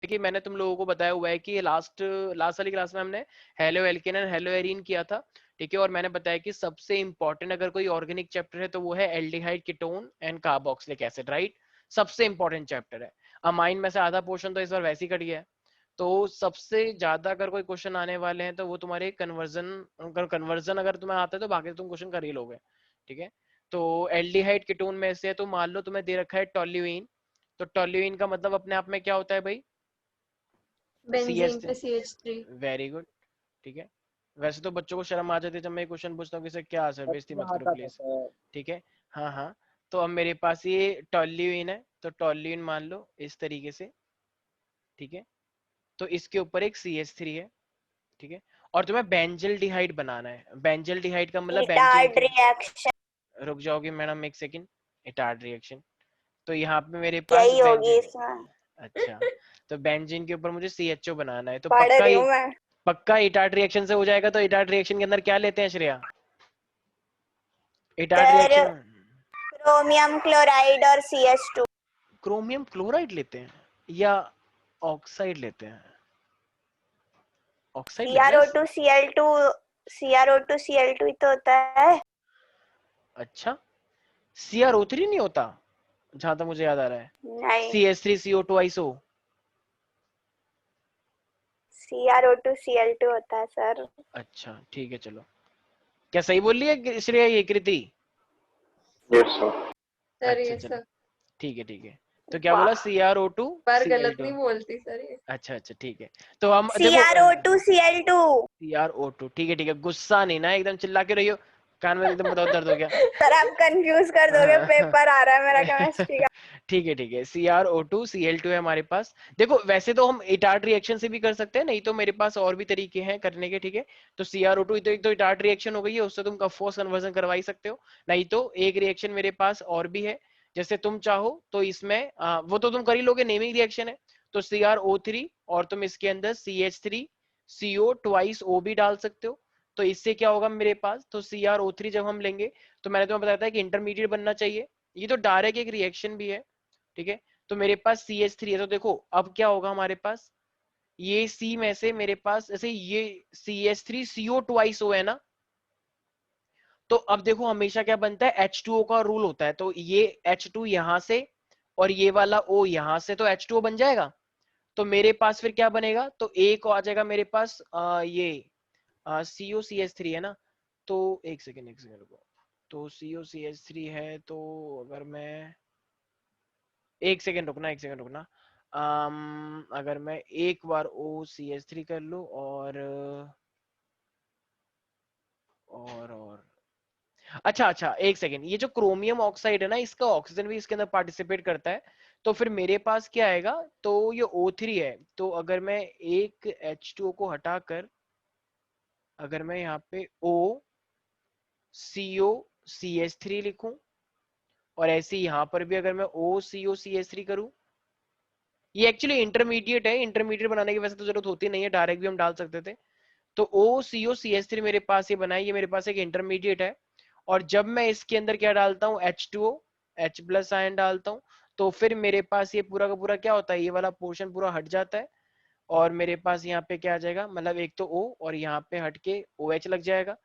कि मैंने तुम लोगों को बताया हुआ है कि लास्ट लास्ट वाली क्लास में हमने halo alkane and hello arene किया था, ठीक है। और मैंने बताया कि सबसे इंपॉर्टेंट अगर कोई ऑर्गेनिक चैप्टर है तो वो है aldehyde ketone and carboxylic acid, right. सबसे इंपॉर्टेंट चैप्टर है। अमाइन में से आधा पोर्शन तो इस बार वैसे ही कट गया है। तो सबसे ज्यादा अगर कोई क्वेश्चन आने वाले हैं तो वो तुम्हारे कन्वर्जन अगर तुम्हें आता है तो बाकी तुम क्वेश्चन कर ही लोगे, ठीक है। तो एल्डिहाइड कीटोन में से तो मान लो तुम्हें दे रखा है टोल्यूइन। तो टोल्यूइन का मतलब अपने आप में क्या होता है भाई? C H benzene three. पे CH3। वेरी गुड, ठीक है। वैसे तो बच्चों को शर्म आ जाती है जब मैं क्वेश्चन पूछता हूँ कि सर क्या सर, बेइज्जती मत करो आता था प्लीज, सर। ठीक है। हाँ हाँ। तो अब मेरे पास ये टोल्यूइन है, तो टोल्यूइन मान लो इस तरीके से, ठीक है। तो इसके ऊपर एक CH3 है, ठीक है। और तुम्हें बेंजल डिहाइड बनाना है। बेंजल डिहाइड का मतलब बेंजीन इटार्ड के, रिएक्शन रुक जाओगे मैडम एक सेकंड, इटार्ड रिएक्शन। तो यहाँ पे मेरे पास यही होगी बेंजीन, इसमें। अच्छा। तो बेंजीन के ऊपर मुझे CHO बनाना है, तो पढ़ पक्का रही ही हूँ मैं। पक्का इटार्ड रिएक्शन से हो जाएगा। तो इटार्ड रिएक्शन के अंदर क्या लेते हैं श्रेया? इटार्ड सर रिएक्शन में क्रोमियम क्लोराइड और CH2। क्रोमियम क्लोराइड लेते हैं या ऑक्साइड लेते हैं? ऑक्साइड लेते हैं। CrO2 Cl2 CrO2 Cl2 ही तो होता है। अच्छा, CrO3 नहीं होता जहां तक मुझे याद आ रहा है। नहीं, CH3CO2 आइसो। CrO2 Cl2 होता है सर। अच्छा ठीक है, चलो। क्या सही बोल रही है श्रेया ये कृति? Yes sir. सर अच्छा ये चलो, सब ठीक है ठीक है। तो क्या बोला? वाह, CrO2 बार गलत Cl2। नहीं बोलती सर ये। अच्छा अच्छा ठीक है। तो हम देखो CrO2 Cl2। CrO2, ठीक है, गुस्सा नहीं ना, एकदम चिल्ला के रहियो, कान में एकदम बताओ दर्द हो गया। सर आप कंफ्यूज कर दोगे, पेपर आ रहा है मेरा केमिस्ट्री का। ठीक है, CrO2 Cl2 है हमारे पास। देखो वैसे तो हम इटार्ट रिएक्शन से भी कर सकते हैं, नहीं तो मेरे पास और भी तरीके हैं करने के, ठीक है। तो CrO2 तो एक तो इटार्ट रिएक्शन हो गई है, उससे तुम कफोस कन्वर्जन करवा ही सकते हो। नहीं तो एक रिएक्शन मेरे पास और भी है, जैसे तुम चाहो तो इसमें वो तो तुम कर ही लोगे, नेमिंग रिएक्शन है। तो CrO3 और तुम इसके अंदर CH3CO ट्वाइस O भी डाल सकते हो। तो इससे क्या होगा मेरे पास? तो CrO3 जब हम लेंगे तो मैंने तुम्हें बताया था कि इंटरमीडिएट बनना चाहिए। ये तो डायरेक्ट एक रिएक्शन भी है, ठीक है। तो मेरे पास CH3 है, तो देखो अब क्या होगा हमारे पास, ये C में से मेरे पास जैसे ये CH3CO ट्वाइस O है ना, तो अब देखो हमेशा क्या बनता है, H2O का रूल होता है। तो ये H2 यहां से और ये वाला O यहां से, तो H2O बन जाएगा। तो मेरे पास फिर क्या बनेगा, तो एक आ जाएगा मेरे पास ये COCH3 है ना। तो एक सेकेंड रुको। तो COCH3 है, तो अगर मैं एक सेकेंड रुकना, अगर मैं एक बार OCH3 कर लूं और अच्छा अच्छा एक सेकेंड, ये जो क्रोमियम ऑक्साइड है ना, इसका ऑक्सीजन भी इसके अंदर पार्टिसिपेट करता है। तो फिर मेरे पास क्या आएगा, तो ये O3 है। तो अगर मैं एक H2O को हटाकर अगर मैं यहाँ पे OCOCH3 लिखूं, और ऐसे यहाँ पर भी अगर मैं OCOCH3 करूं, ये एक्चुअली इंटरमीडिएट है। इंटरमीडिएट बनाने की वैसे तो जरूरत होती नहीं है, डायरेक्ट भी हम डाल सकते थे। तो OCOCH3 मेरे पास ये बनाई, ये मेरे पास एक इंटरमीडिएट है। और जब मैं इसके अंदर क्या डालता हूँ, H2O H प्लस आयन डालता हूँ, तो फिर मेरे पास ये पूरा का पूरा क्या होता है, ये वाला पोर्शन पूरा हट जाता है। और मेरे पास यहाँ पे क्या आ जाएगा, मतलब एक तो O और यहाँ पे हट के OH लग जाएगा,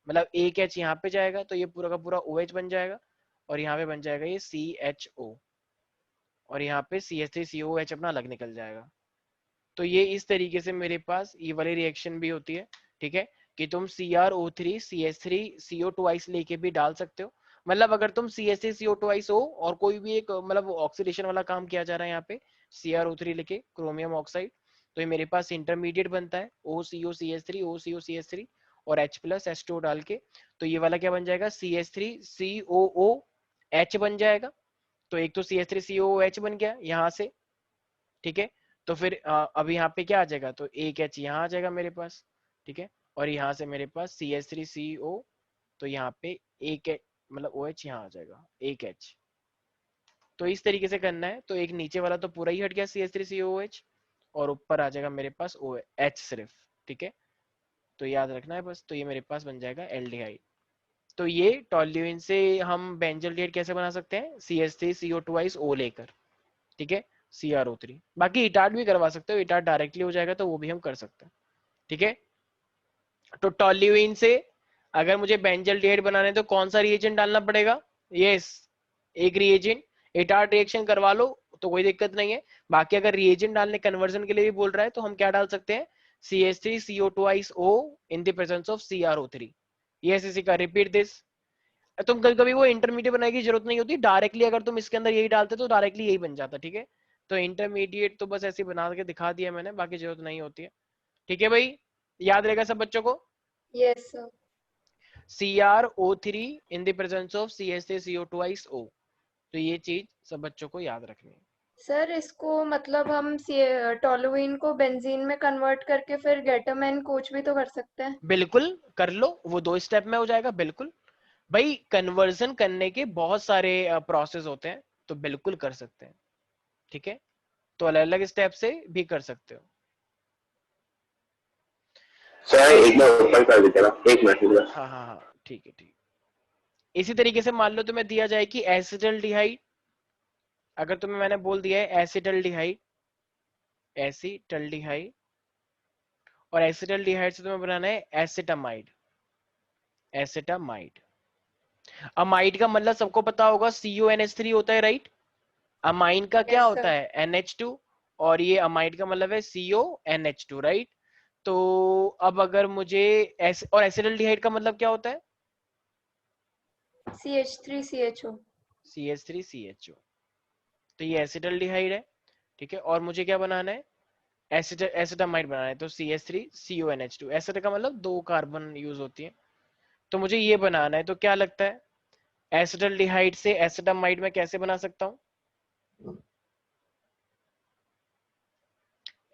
मतलब एक H यहाँ पे जाएगा, तो ये पूरा का पूरा OH बन जाएगा। और यहाँ पे बन जाएगा ये CHO, और यहाँ पे CH3COH अपना अलग निकल जाएगा। तो ये इस तरीके से मेरे पास ये वाली रिएक्शन भी होती है, ठीक है। कि तुम CrO3 CH3CO ट्वाइस लेके भी डाल सकते हो। मतलब अगर तुम CH3CO ट्वाइस हो और कोई भी एक मतलब ऑक्सीडेशन वाला काम किया जा रहा है यहाँ पे CrO3 लेके क्रोमियम ऑक्साइड, तो ये मेरे पास इंटरमीडिएट बनता है OCOCH3 और H प्लस H2O डाल के। तो ये वाला क्या बन जाएगा, CH3COOH बन जाएगा। तो एक तो CH3COOH बन गया यहाँ से, ठीक है। तो फिर अब यहाँ पे क्या आ जाएगा, तो एक H यहाँ आ जाएगा मेरे पास, ठीक है। और यहाँ से मेरे पास CH3CO, तो यहाँ पे एक मतलब OH यहाँ आ जाएगा, एक H। तो इस तरीके से करना है। तो एक नीचे वाला तो पूरा ही हट गया CH3COOH, और ऊपर आ जाएगा मेरे पास OH सिर्फ, ठीक है। तो याद रखना है बस। तो ये मेरे पास बन जाएगा एल्डिहाइड। तो ये टोल्यूइन से हम बेंजोल कैसे बना सकते हैं, CH3CO ट्वाइस O लेकर, ठीक है। CrO3। बाकी इटार्ट भी करवा सकते हो, इटार्ट डायरेक्टली हो जाएगा तो वो भी हम कर सकते हैं, ठीक है। तो टोल्यूइन से अगर मुझे बेंजल्डिहाइड बनाने तो कौन सा रिएजेंट डालना पड़ेगा? यस, एक रिएजेंट। इटार्ट रिएक्शन करवा लो तो कोई दिक्कत नहीं है। बाकी अगर रिएजेंट डालने कन्वर्जन के लिए भी बोल रहा है तो हम क्या डाल सकते हैं? CH3CO2O in the presence of CrO3। Yes, इसी का रिपीट दिस। तुम कभी कभी वो इंटरमीडिएट बनाने की जरूरत नहीं होती, डायरेक्टली अगर तुम इसके अंदर यही डालते तो डायरेक्टली यही बन जाता, ठीक है। तो इंटरमीडिएट तो बस ऐसे बना के दिखा दिया मैंने, बाकी जरूरत नहीं होती है, ठीक है भाई। याद रहेगा सब बच्चों को? Yes sir. CrO3 in the presence of CH3CO2O। तो ये चीज सब बच्चों को याद रखनी है। सर इसको मतलब हम टोलुइन को बेंजीन में कन्वर्ट करके फिर गेटामेन कोच भी तो कर सकते हैं। बिल्कुल कर लो, वो 2 स्टेप में हो जाएगा, बिल्कुल। भाई कन्वर्जन करने के बहुत सारे प्रोसेस होते हैं, तो बिल्कुल कर सकते हैं, ठीक है। तो अलग अलग स्टेप से भी कर सकते हो। सर एक बार ऊपर कर दीजिएगा, 1 मिनट। हाँ हाँ हाँ, ठीक है ठीक। इसी तरीके से मान लो तुम्हें दिया जाए कि एसिटल्डिहाइड, अगर तुम्हें मैंने बोल दिया है एसिटल्डिहाइड, एसिटल्डिहाइड, और एसिटल्डिहाइड से तुम्हें बनाना है एसिटामाइड, एसिटामाइड। अमाइड का मतलब सबको पता होगा CuNH3 होता है, राइट। अमाइन का क्या यस होता सर। है? NH2। और ये अमाइड का मतलब है CONH2, राइट। तो अब अगर मुझे और एसिटल्डिहाइड का मतलब क्या होता है? CH3CHO। CH3CHO। तो ये एसिटल्डिहाइड है, ठीक है। और मुझे क्या बनाना है? एसिटामाइड बनाना है, तो CH3CONH2। एसिड का मतलब 2 कार्बन यूज होती है, तो मुझे ये बनाना है। तो क्या लगता है एसिटल्डिहाइड से एसिटामाइड में कैसे बना सकता हूँ?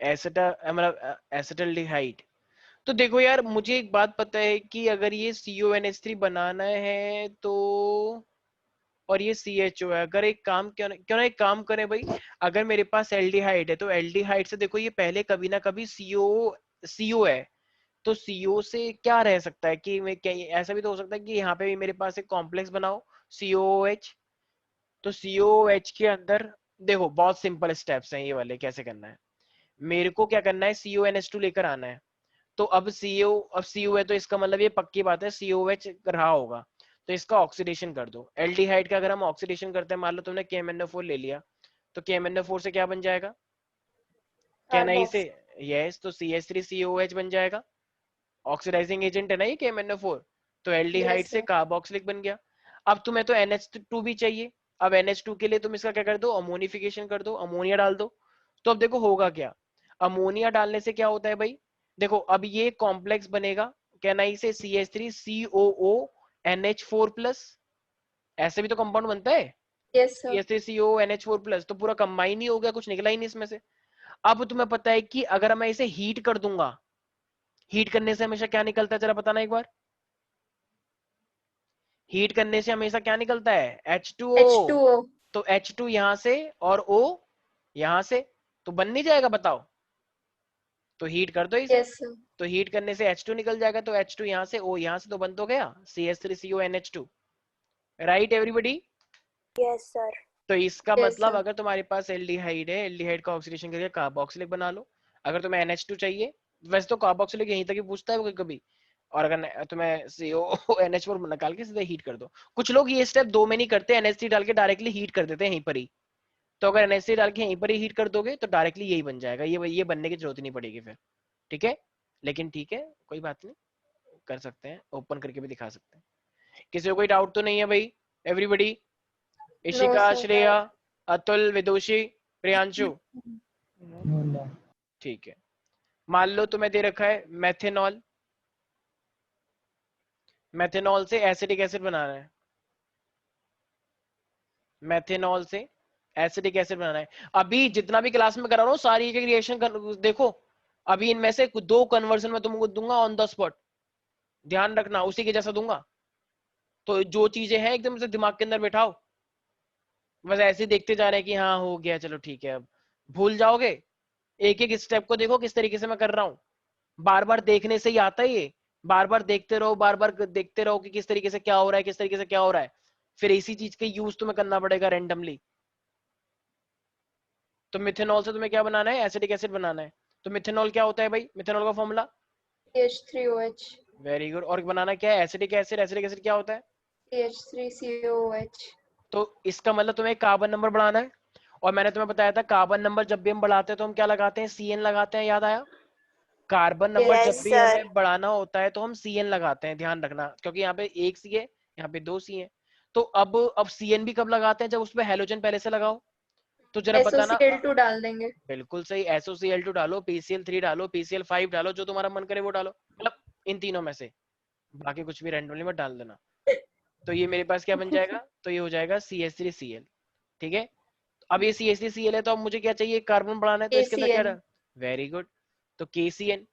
एसिटा मतलब एसिटल्डिहाइड। तो देखो यार, मुझे एक बात पता है कि अगर ये CONH3 बनाना है तो, और ये CHO है, अगर एक काम क्यों ना एक काम करें भाई। अगर मेरे पास एल्डिहाइड है तो एल्डिहाइड से देखो ये पहले कभी ना कभी CO है, तो CO से क्या रह सकता है कि मैं क्या, ऐसा भी तो हो सकता है कि यहाँ पे भी मेरे पास एक कॉम्प्लेक्स बनाओ COOH। तो COOH के अंदर देखो बहुत सिंपल स्टेप्स हैं ये वाले, कैसे करना है। मेरे को क्या करना है, CONH2 लेकर आना है। तो अब CO है तो इसका मतलब ये पक्की बात है COH रहा होगा, तो इसका ऑक्सीडेशन कर दो। एल्डिहाइड का अगर हम ऑक्सीडेशन करते हैं, मान लो तुमने KMnO4 ले लिया, तो KMnO4 से क्या बन जाएगा? क्या नहीं से? कार्बोक्स। यस, तो CH3COH बन जाएगा। ऑक्सीडाइजिंग एजेंट है ना ये KMnO4। तो एल्डिहाइड यस से सर। कार्बोक्सिलिक बन गया। अब तुम्हें तो NH2 भी चाहिए। अब NH2 के लिए तुम इसका क्या कर दो, अमोनिफिकेशन कर दो, अमोनिया डाल दो। तो अब देखो होगा क्या, अमोनिया डालने से क्या होता है भाई। देखो अब ये कॉम्प्लेक्स बनेगा, क्या नहीं से CH3COONH4+। ऐसे भी तो कंपाउंड बनता है, यस सर। CH3COONH4+, तो पूरा कंबाइन ही हो गया, कुछ निकला ही नहीं इसमें से। अब तुम्हें पता है कि अगर मैं इसे हीट कर दूंगा, हीट करने से हमेशा क्या निकलता है, जरा बताना एक बार। हीट करने से हमेशा क्या निकलता है? H2O। H2O। तो H2 यहां से और O यहां से, तो बन नहीं जाएगा, बताओ। तो हीट कर दो इसे, यस सर। तो हीट करने से H2 निकल जाएगा, तो H2 यहां से, O यहां से, तो बन तो गया CH3CONH2, right everybody. Yes sir. तो इसका यस मतलब सर। अगर तुम्हारे पास एल्डिहाइड है, एल्डिहाइड का ऑक्सीडेशन करके कार्बोक्सिलिक बना लो। अगर तुम्हें NH2 चाहिए, वैसे तो कार्बोक्सिलिक यहीं तक ही पूछता है वो कभी। और अगर तुम्हें CONH4 निकाल के सीधे हीट कर दो। कुछ लोग ये स्टेप 2 में नहीं करते, NH3 डाल के डायरेक्टली हीट कर देते हैं यहीं पर ही। तो अगर NH3 डाल के यहीं पर ही हीट कर दोगे तो डायरेक्टली यही बन जाएगा, ये बनने की जरूरत ही नहीं पड़ेगी फिर, ठीक है। लेकिन ठीक है, कोई बात नहीं, कर सकते हैं, ओपन करके भी दिखा सकते हैं। किसी को कोई डाउट तो नहीं है भाई? Everybody, no Ishika, sir. Shreya, Atul, Vidushi, Priyanshu, No. ठीक है। मान लो तुम्हें दे रखा है मेथेनॉल, मेथेनॉल से एसिटिक एसिड बनाना है, मेथेनॉल से एसिटिक एसिड बनाना है। अभी जितना भी क्लास में करा रहा हूँ सारी एक रिएक्शन देखो, अभी इनमें से 2 कन्वर्जन में तुमको दूंगा ऑन द स्पॉट, ध्यान रखना उसी के जैसा दूंगा। तो जो चीजें हैं एकदम से दिमाग के अंदर बैठाओ, बस ऐसे देखते जा रहे हैं कि हाँ हो गया चलो ठीक है, अब भूल जाओगे। एक एक स्टेप को देखो किस तरीके से मैं कर रहा हूँ, बार बार देखने से ही आता है ये। बार बार देखते रहो, बार बार देखते रहो कि किस तरीके से क्या हो रहा है, किस तरीके से क्या हो रहा है। फिर इसी चीज का यूज तुम्हें करना पड़ेगा रेंडमली। तो मिथेनॉल से तुम्हें क्या बनाना है, एसिटिक एसिड बनाना है। तो मिथेनॉल क्या होता है भाई, मिथेनॉल का फॉर्मूला, CH3OH वेरी गुड। और बनाना क्या है, एसिटिक एसिड। एसिटिक एसिड क्या होता है, CH3COOH। तो इसका मतलब तुम्हें कार्बन नंबर बढ़ाना है। और मैंने तुम्हें बताया था कार्बन नंबर जब भी हम बढ़ाते हैं तो हम क्या लगाते हैं, CN लगाते हैं, याद आया। कार्बन नंबर Yes, जब भी sir. हमें बढ़ाना होता है तो हम CN लगाते हैं, ध्यान रखना, क्योंकि यहाँ पे एक C है, यहाँ पे दो C है। तो अब CN भी कब लगाते हैं, जब उसमें हेलोजन पहले से लगाओ। तो जरा बताना। SOCl2 डाल देंगे। बिल्कुल सही, SOCl2 डालो, PCl3 डालो, PCl5 डालो, जो तुम्हारा मन करे वो डालो, मतलब इन तीनों में से, बाकी कुछ भी रैंडमली मत डाल देना। तो ये मेरे पास क्या बन जाएगा, तो ये हो जाएगा CH3Cl। ठीक है, अब ये CH3Cl है, तो अब मुझे क्या चाहिए, कार्बन बढ़ाना है, तो इसके अंदर क्या KCN। रहा, वेरी गुड, तो KCN।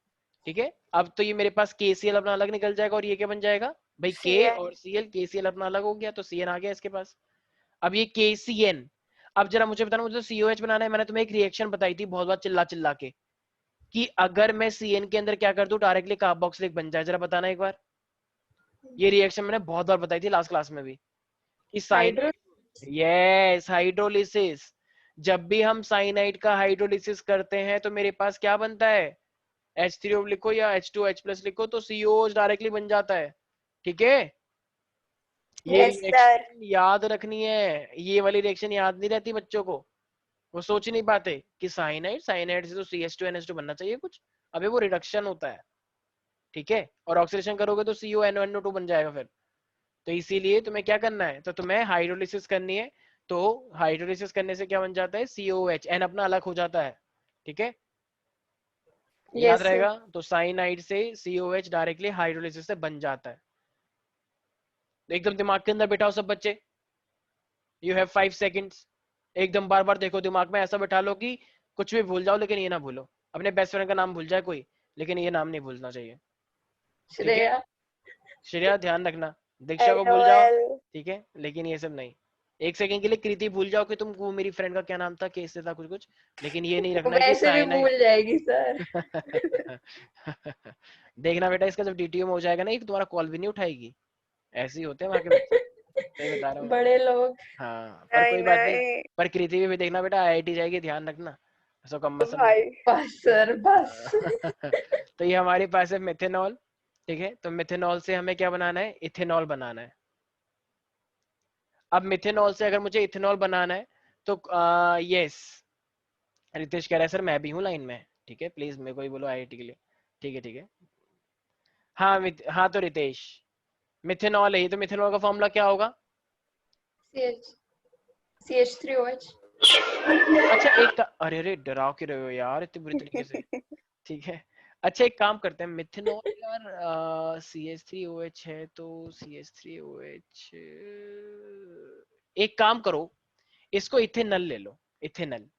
ठीक है, अब तो ये मेरे पास KCl अपना अलग निकल जाएगा, और ये क्या बन जाएगा भाई, K CN. और Cl, KCl अपना अलग हो गया, तो CN आ गया इसके पास। अब ये KCN, अब जरा मुझे बताना, मुझे तो COH बनाना है। मैंने तुम्हें एक रिएक्शन बताई थी बहुत बार चिल्ला चिल्ला के, कि अगर मैं CN के अंदर क्या कर दूं, डायरेक्टली कार्बोक्सिलिक बन जाए, जरा बताना एक बार। ये रिएक्शन मैंने बहुत बार बताई थी लास्ट क्लास में भी, कि हाइड्रो साइनाइड, यस हाइड्रोलिसिस, जब भी हम साइनाइड का हाइड्रोलिसिस करते हैं तो मेरे पास क्या बनता है, H3O लिखो या H2H+ लिखो, तो COH डायरेक्टली बन जाता है। ठीक है, ये Yes, sir. रिएक्शन याद रखनी है, ये वाली रिएक्शन याद नहीं रहती बच्चों को, वो सोच ही नहीं पाते कि साइनाइड, साइनाइड से तो CH2NH2 बनना चाहिए कुछ, अबे वो रिडक्शन होता है। ठीक है, और ऑक्सीडेशन करोगे तो CONO2 बन जाएगा फिर। तो इसीलिए तुम्हें क्या करना है, तो तुम्हें हाइड्रोलिसिस करनी है, तो हाइड्रोलिसिस करने से क्या बन जाता है, COH, N अपना अलग हो जाता है। ठीक है, याद यस सर। रहेगा, तो साइनाइड से COH डायरेक्टली हाइड्रोलिसिस से बन जाता है। तो एकदम दिमाग के अंदर बिठाओ सब बच्चे, यू हैव 5 सेकंड्स, एकदम बार बार देखो, दिमाग में ऐसा बिठा लो कि कुछ भी भूल जाओ लेकिन ये ना भूलो, अपने बेस्ट फ्रेंड का नाम भूल जाए कोई, लेकिन ये नाम नहीं भूलना चाहिए। ठीक है, श्रेया। श्रेया ध्यान रखना, दीक्षा को भूल जाओ, LOL. ठीक है, लेकिन ये सब नहीं। एक सेकंड के लिए कृति भूल जाओ कि तुम, वो मेरी फ्रेंड का क्या नाम था, कैसे था, कुछ कुछ, लेकिन ये नहीं रखना कि वैसे भी साइनाइड। भूल जाएगी सर। देखना बेटा, इसका जब DTO में हो जाएगा ना, ये तुम्हारा कॉल भी नहीं उठाएगी, ऐसे ही होते हैं वहां के बच्चे, सही बता रहा हूँ। बड़े लोग। हाँ, पर नहीं कोई बात नहीं, नहीं पर कृति भी देखना बेटा, IIT जाएगी, ध्यान रखना, ऐसा कम मत समझना। भाई. बस सर बस। तो ये हमारे पास है मिथेनॉल। ठीक है, तो मिथेनॉल से हमें क्या बनाना है, इथेनॉल बनाना है। अब मिथेनॉल से अगर मुझे इथेनॉल बनाना है तो यस, रितेश कह रहा है सर मैं भी हूँ लाइन में, ठीक है, प्लीज मेरे को ही बोलो IIT के लिए। ठीक है ठीक है, हाँ हाँ, तो रितेश मिथेनॉल है, तो मिथेनॉल का फॉर्मूला क्या होगा, CH CH3OH। अच्छा अरे अरे डराव क्यों रहे हो यार इतनी बुरी तरीके से। ठीक है, अच्छा एक काम करते हैं, मिथेनॉल यार CH3OH है, तो CH3OH, एक काम करो, इसको इथेनल ले लो, इथेनल।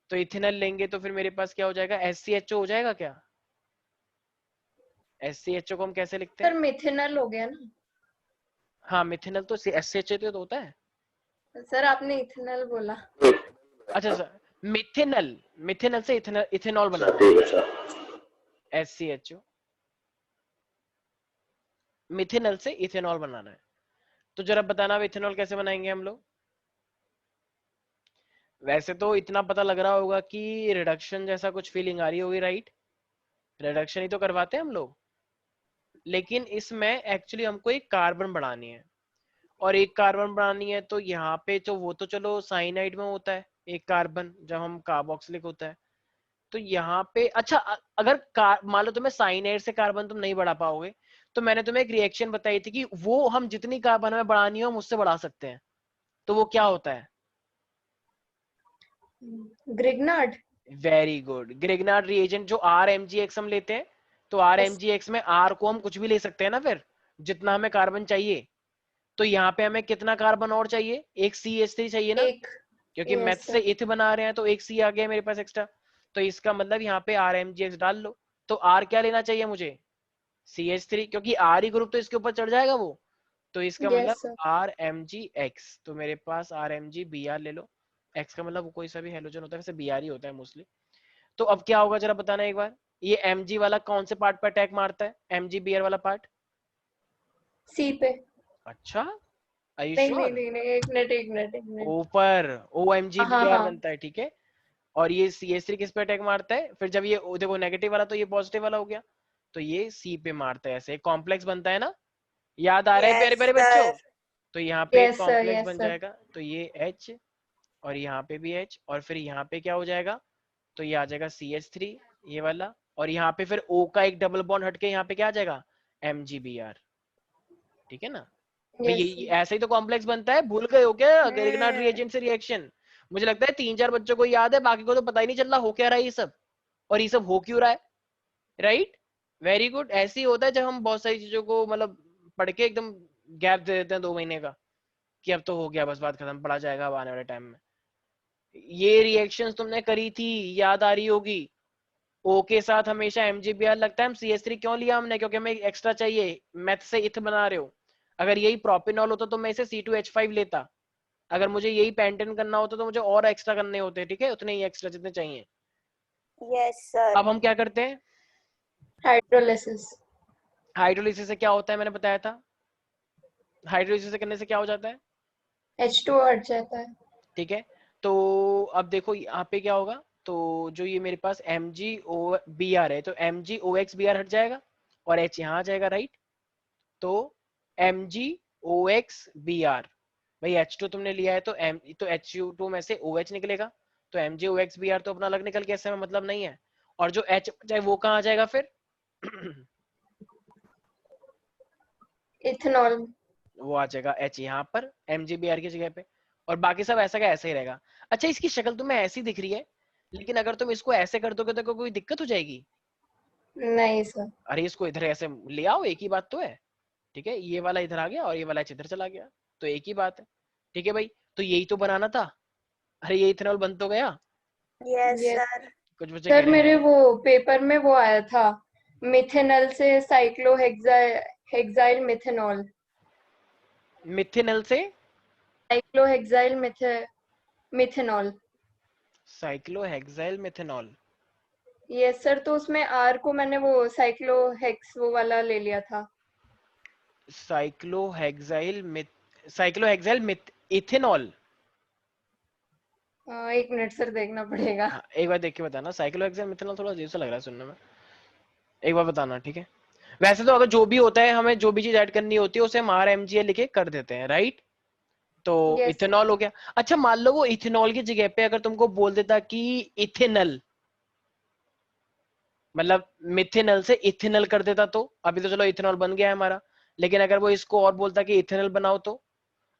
तो इथेनल लेंगे तो फिर मेरे पास क्या हो जाएगा, SCHO हो जाएगा क्या, SCHO को हम कैसे लिखते सर हैं, मिथेनल हो गया ना। हाँ मिथेनल तो SCHO तो होता है। सर आपने इथेनल बोला। अच्छा सर, मिथेनल, मिथेनल से इथेनॉल, इथेनॉल बनाना ठीक है सर। है, SCHO, मिथेनल से इथेनॉल बनाना है। तो जरा बताना अब इथेनॉल कैसे बनाएंगे हम लोग। वैसे तो इतना पता लग रहा होगा कि रिडक्शन जैसा कुछ फीलिंग आ रही होगी, राइट, रिडक्शन ही तो करवाते हैं हम लोग, लेकिन इसमें एक्चुअली हमको एक कार्बन बढ़ानी है, और एक कार्बन बनानी है, तो यहाँ पे तो वो तो चलो साइनाइड में होता है एक कार्बन, जब हम कार्बोक्सिलिक होता है, तो यहाँ पे अच्छा, अगर मान लो तुम्हें साइनाइड से कार्बन तुम नहीं बढ़ा पाओगे, तो मैंने तुम्हें एक रिएक्शन बताई थी कि वो हम जितनी कार्बन में बढ़ानी हो हम उससे बढ़ा सकते हैं, तो वो क्या होता है, Grignard. Very good, Grignard reagent, जो RMgx हम लेते हैं, तो RMgx में R को हम कुछ भी ले सकते हैं ना, फिर जितना हमें कार्बन चाहिए, तो यहाँ पे हमें कितना कार्बन और चाहिए, एक CH3 चाहिए ना, एक। क्योंकि यस मैथ से सर। इथ बना रहे हैं, तो एक C आ गया मेरे पास एक्स्ट्रा, तो इसका मतलब यहाँ पे RMgx डाल लो। तो R क्या लेना चाहिए मुझे, CH3, क्योंकि R ही ग्रुप तो इसके ऊपर चढ़ जाएगा वो, तो इसका मतलब यस सर। RMgx, तो मेरे पास RMgBr ले लो, X का मतलब कोई सा भी हेलोजन होता है, वैसे Br ही होता है मोस्टली। तो अब क्या होगा जरा बताना एक बार, ये Mg वाला कौन से पार्ट पर अटैक मारता है, MgBr वाला पार्ट, सी पे। अच्छा, आर यू नहीं नहीं श्योर, नहीं नहीं, एक मिनट एक मिनट एक मिनट। ऊपर हाँ OMgBr हाँ। बनता है, ठीक है, और ये CH3 किस पे अटैक मारता है, फिर जब ये देखो नेगेटिव वाला तो ये पॉजिटिव वाला हो गया, तो ये C पे मारता है, ऐसे कॉम्प्लेक्स बनता है ना, याद आ रहा है प्यारे यस प्यारे बच्चों? सर। तो यहाँ पे एक यस सर, कॉम्प्लेक्स यस बन सर। जाएगा, तो ये H और यहाँ पे भी H, और फिर यहाँ पे क्या हो जाएगा, तो ये आ जाएगा CH3 ये वाला, और यहाँ पे फिर O का एक डबल बॉन्ड हटके यहाँ पे क्या आ जाएगा, MgBr। ठीक है ना भाई, यस ये ऐसे ही तो कॉम्प्लेक्स बनता है, भूल गए हो क्या ग्रेगनार्ड रिएजेंट से रिएक्शन? मुझे लगता है 3-4 बच्चों को याद है, बाकी को तो पता ही नहीं चल रहा हो क्या रहा है ये सब, और ये सब हो क्यों रहा है, राइट? Very good. ऐसे ही होता है जब हम बहुत सारी चीजों को मतलब पढ़ के एकदम गैप दे देते हैं 2 महीने का, कि अब तो हो गया बस, बात खत्म, पढ़ा जाएगा अब आने वाले टाइम में। ये रिएक्शंस तुमने करी थी, याद आ रही होगी। ओ के साथ हमेशा MgBr लगता है, हम CH3 क्यों लिया हमने, क्योंकि हमें एक्स्ट्रा चाहिए, मैथ से इथ बना रहे हो। अगर यही प्रोपिनॉल होता तो मैं इसे C2H5 लेता, अगर मुझे यही पेंटेन करना होता तो मुझे और एक्स्ट्रा करने होते, ठीक है, उतने ही एक्स्ट्रा जितने चाहिए। Yes sir. अब हम क्या करते हैं, हाइड्रोलिसिस। हाइड्रोलिसिस से क्या होता है मैंने बताया था, हाइड्रोलिसिस से करने से क्या हो जाता है, H2O हट जाता है। ठीक है। तो अब देखो यहाँ पे क्या होगा, तो जो ये मेरे पास MgOBr है, तो MgOXBr हट जाएगा और H यहाँ आ जाएगा, राइट? तो MgOXBr, भाई H2 तुमने लिया है तो तो HU2 में से OH निकलेगा, तो MgOXBr तो अपना अलग निकल गया, इससे हमें मतलब नहीं है। और जो H चाहे वो कहाँ आ जाएगा फिर इथेनॉल। वो आ जाएगा H यहाँ पर MgBr की जगह पे, और बाकी सब ऐसा का ऐसा ही रहेगा। अच्छा, इसकी शक्ल तुम्हें ऐसी दिख रही है, लेकिन अगर तुम इसको ऐसे कर दोगे तो कोई दिक्कत हो जाएगी? नहीं सर। अरे इसको इधर ऐसे ले आओ, एक ही बात तो है, ठीक है, ये वाला इधर आ गया और ये वाला इधर चला गया, तो एक ही बात है, ठीक है भाई। तो यही तो बनाना था, अरे ये इथेनॉल बन तो गया। Yes yes sir. कुछ बच्चे कह सर, रहे मेरे हैं वो पेपर में वो आया था, मिथेनल से साइक्लोहेक्साइल मिथेनॉल। मिथेनल से cyclohexyl methanol. Cyclohexyl methanol. Yes sir, तो उसमें आर को मैंने वो साइक्लोहेक्स वो वाला ले लिया था। Cyclohexyl myth ethanol. एक मिनट सर, देखना पड़ेगा। हाँ, एक बार देख के बताना, साइक्लोहेक्साइल मिथेनॉल थोड़ा अजीब सा लग रहा है सुनने में, एक बार बताना, ठीक है। वैसे तो अगर जो भी होता है, हमें जो भी चीज ऐड करनी होती है उसे हम RMGL लिखे कर देते हैं, राइट? तो यस सर। इथेनॉल हो गया। अच्छा, मान लो वो इथेनॉल की जगह पे अगर तुमको बोल देता कि इथेनल, मतलब मिथेनल से इथेनल कर देता, तो अभी तो चलो इथेनॉल बन गया है हमारा, लेकिन अगर वो इसको और बोलता कि इथेनल बनाओ, तो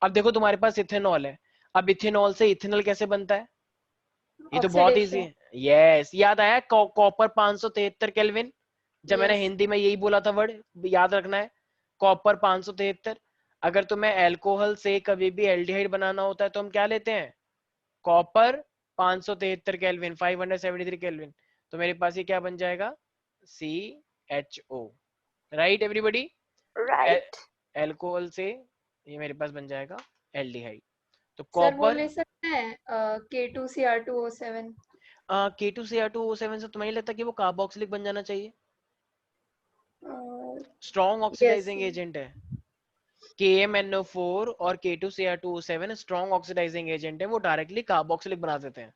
अब देखो तुम्हारे पास इथेनॉल है, अब इथेनॉल से इथेनल कैसे बनता है, ये तो बहुत इजी ऑक्सीडेशन। है। यस, याद आया, कॉपर 573 केल्विन, जब मैंने यस। हिंदी में यही बोला था वर्ड, याद रखना है, कॉपर 573। अगर तुम्हें अल्कोहल से कभी भी एल्डिहाइड बनाना होता है तो हम क्या लेते हैं, कॉपर 573 केल्विन, 573 केल्विन, तो मेरे पास ये क्या बन जाएगा, CHO, राइट एवरीबॉडी? तो राइट। अल्कोहल से ये मेरे पास बन जाएगा एल्डिहाइड, तो सर, वो कॉपर ले सकते हैं K2Cr2O7। K2Cr2O7 से तुम्हें नहीं लगता कि वो कार्बोक्सिलिक बन जाना चाहिए? Strong yes. ऑक्सीडाइजिंग एजेंट है, KMNO4 और K2Cr2O7 स्ट्रॉन्ग ऑक्सीडाइजिंग एजेंट है, वो डायरेक्टली कार्बोक्सिलिक बना देते हैं,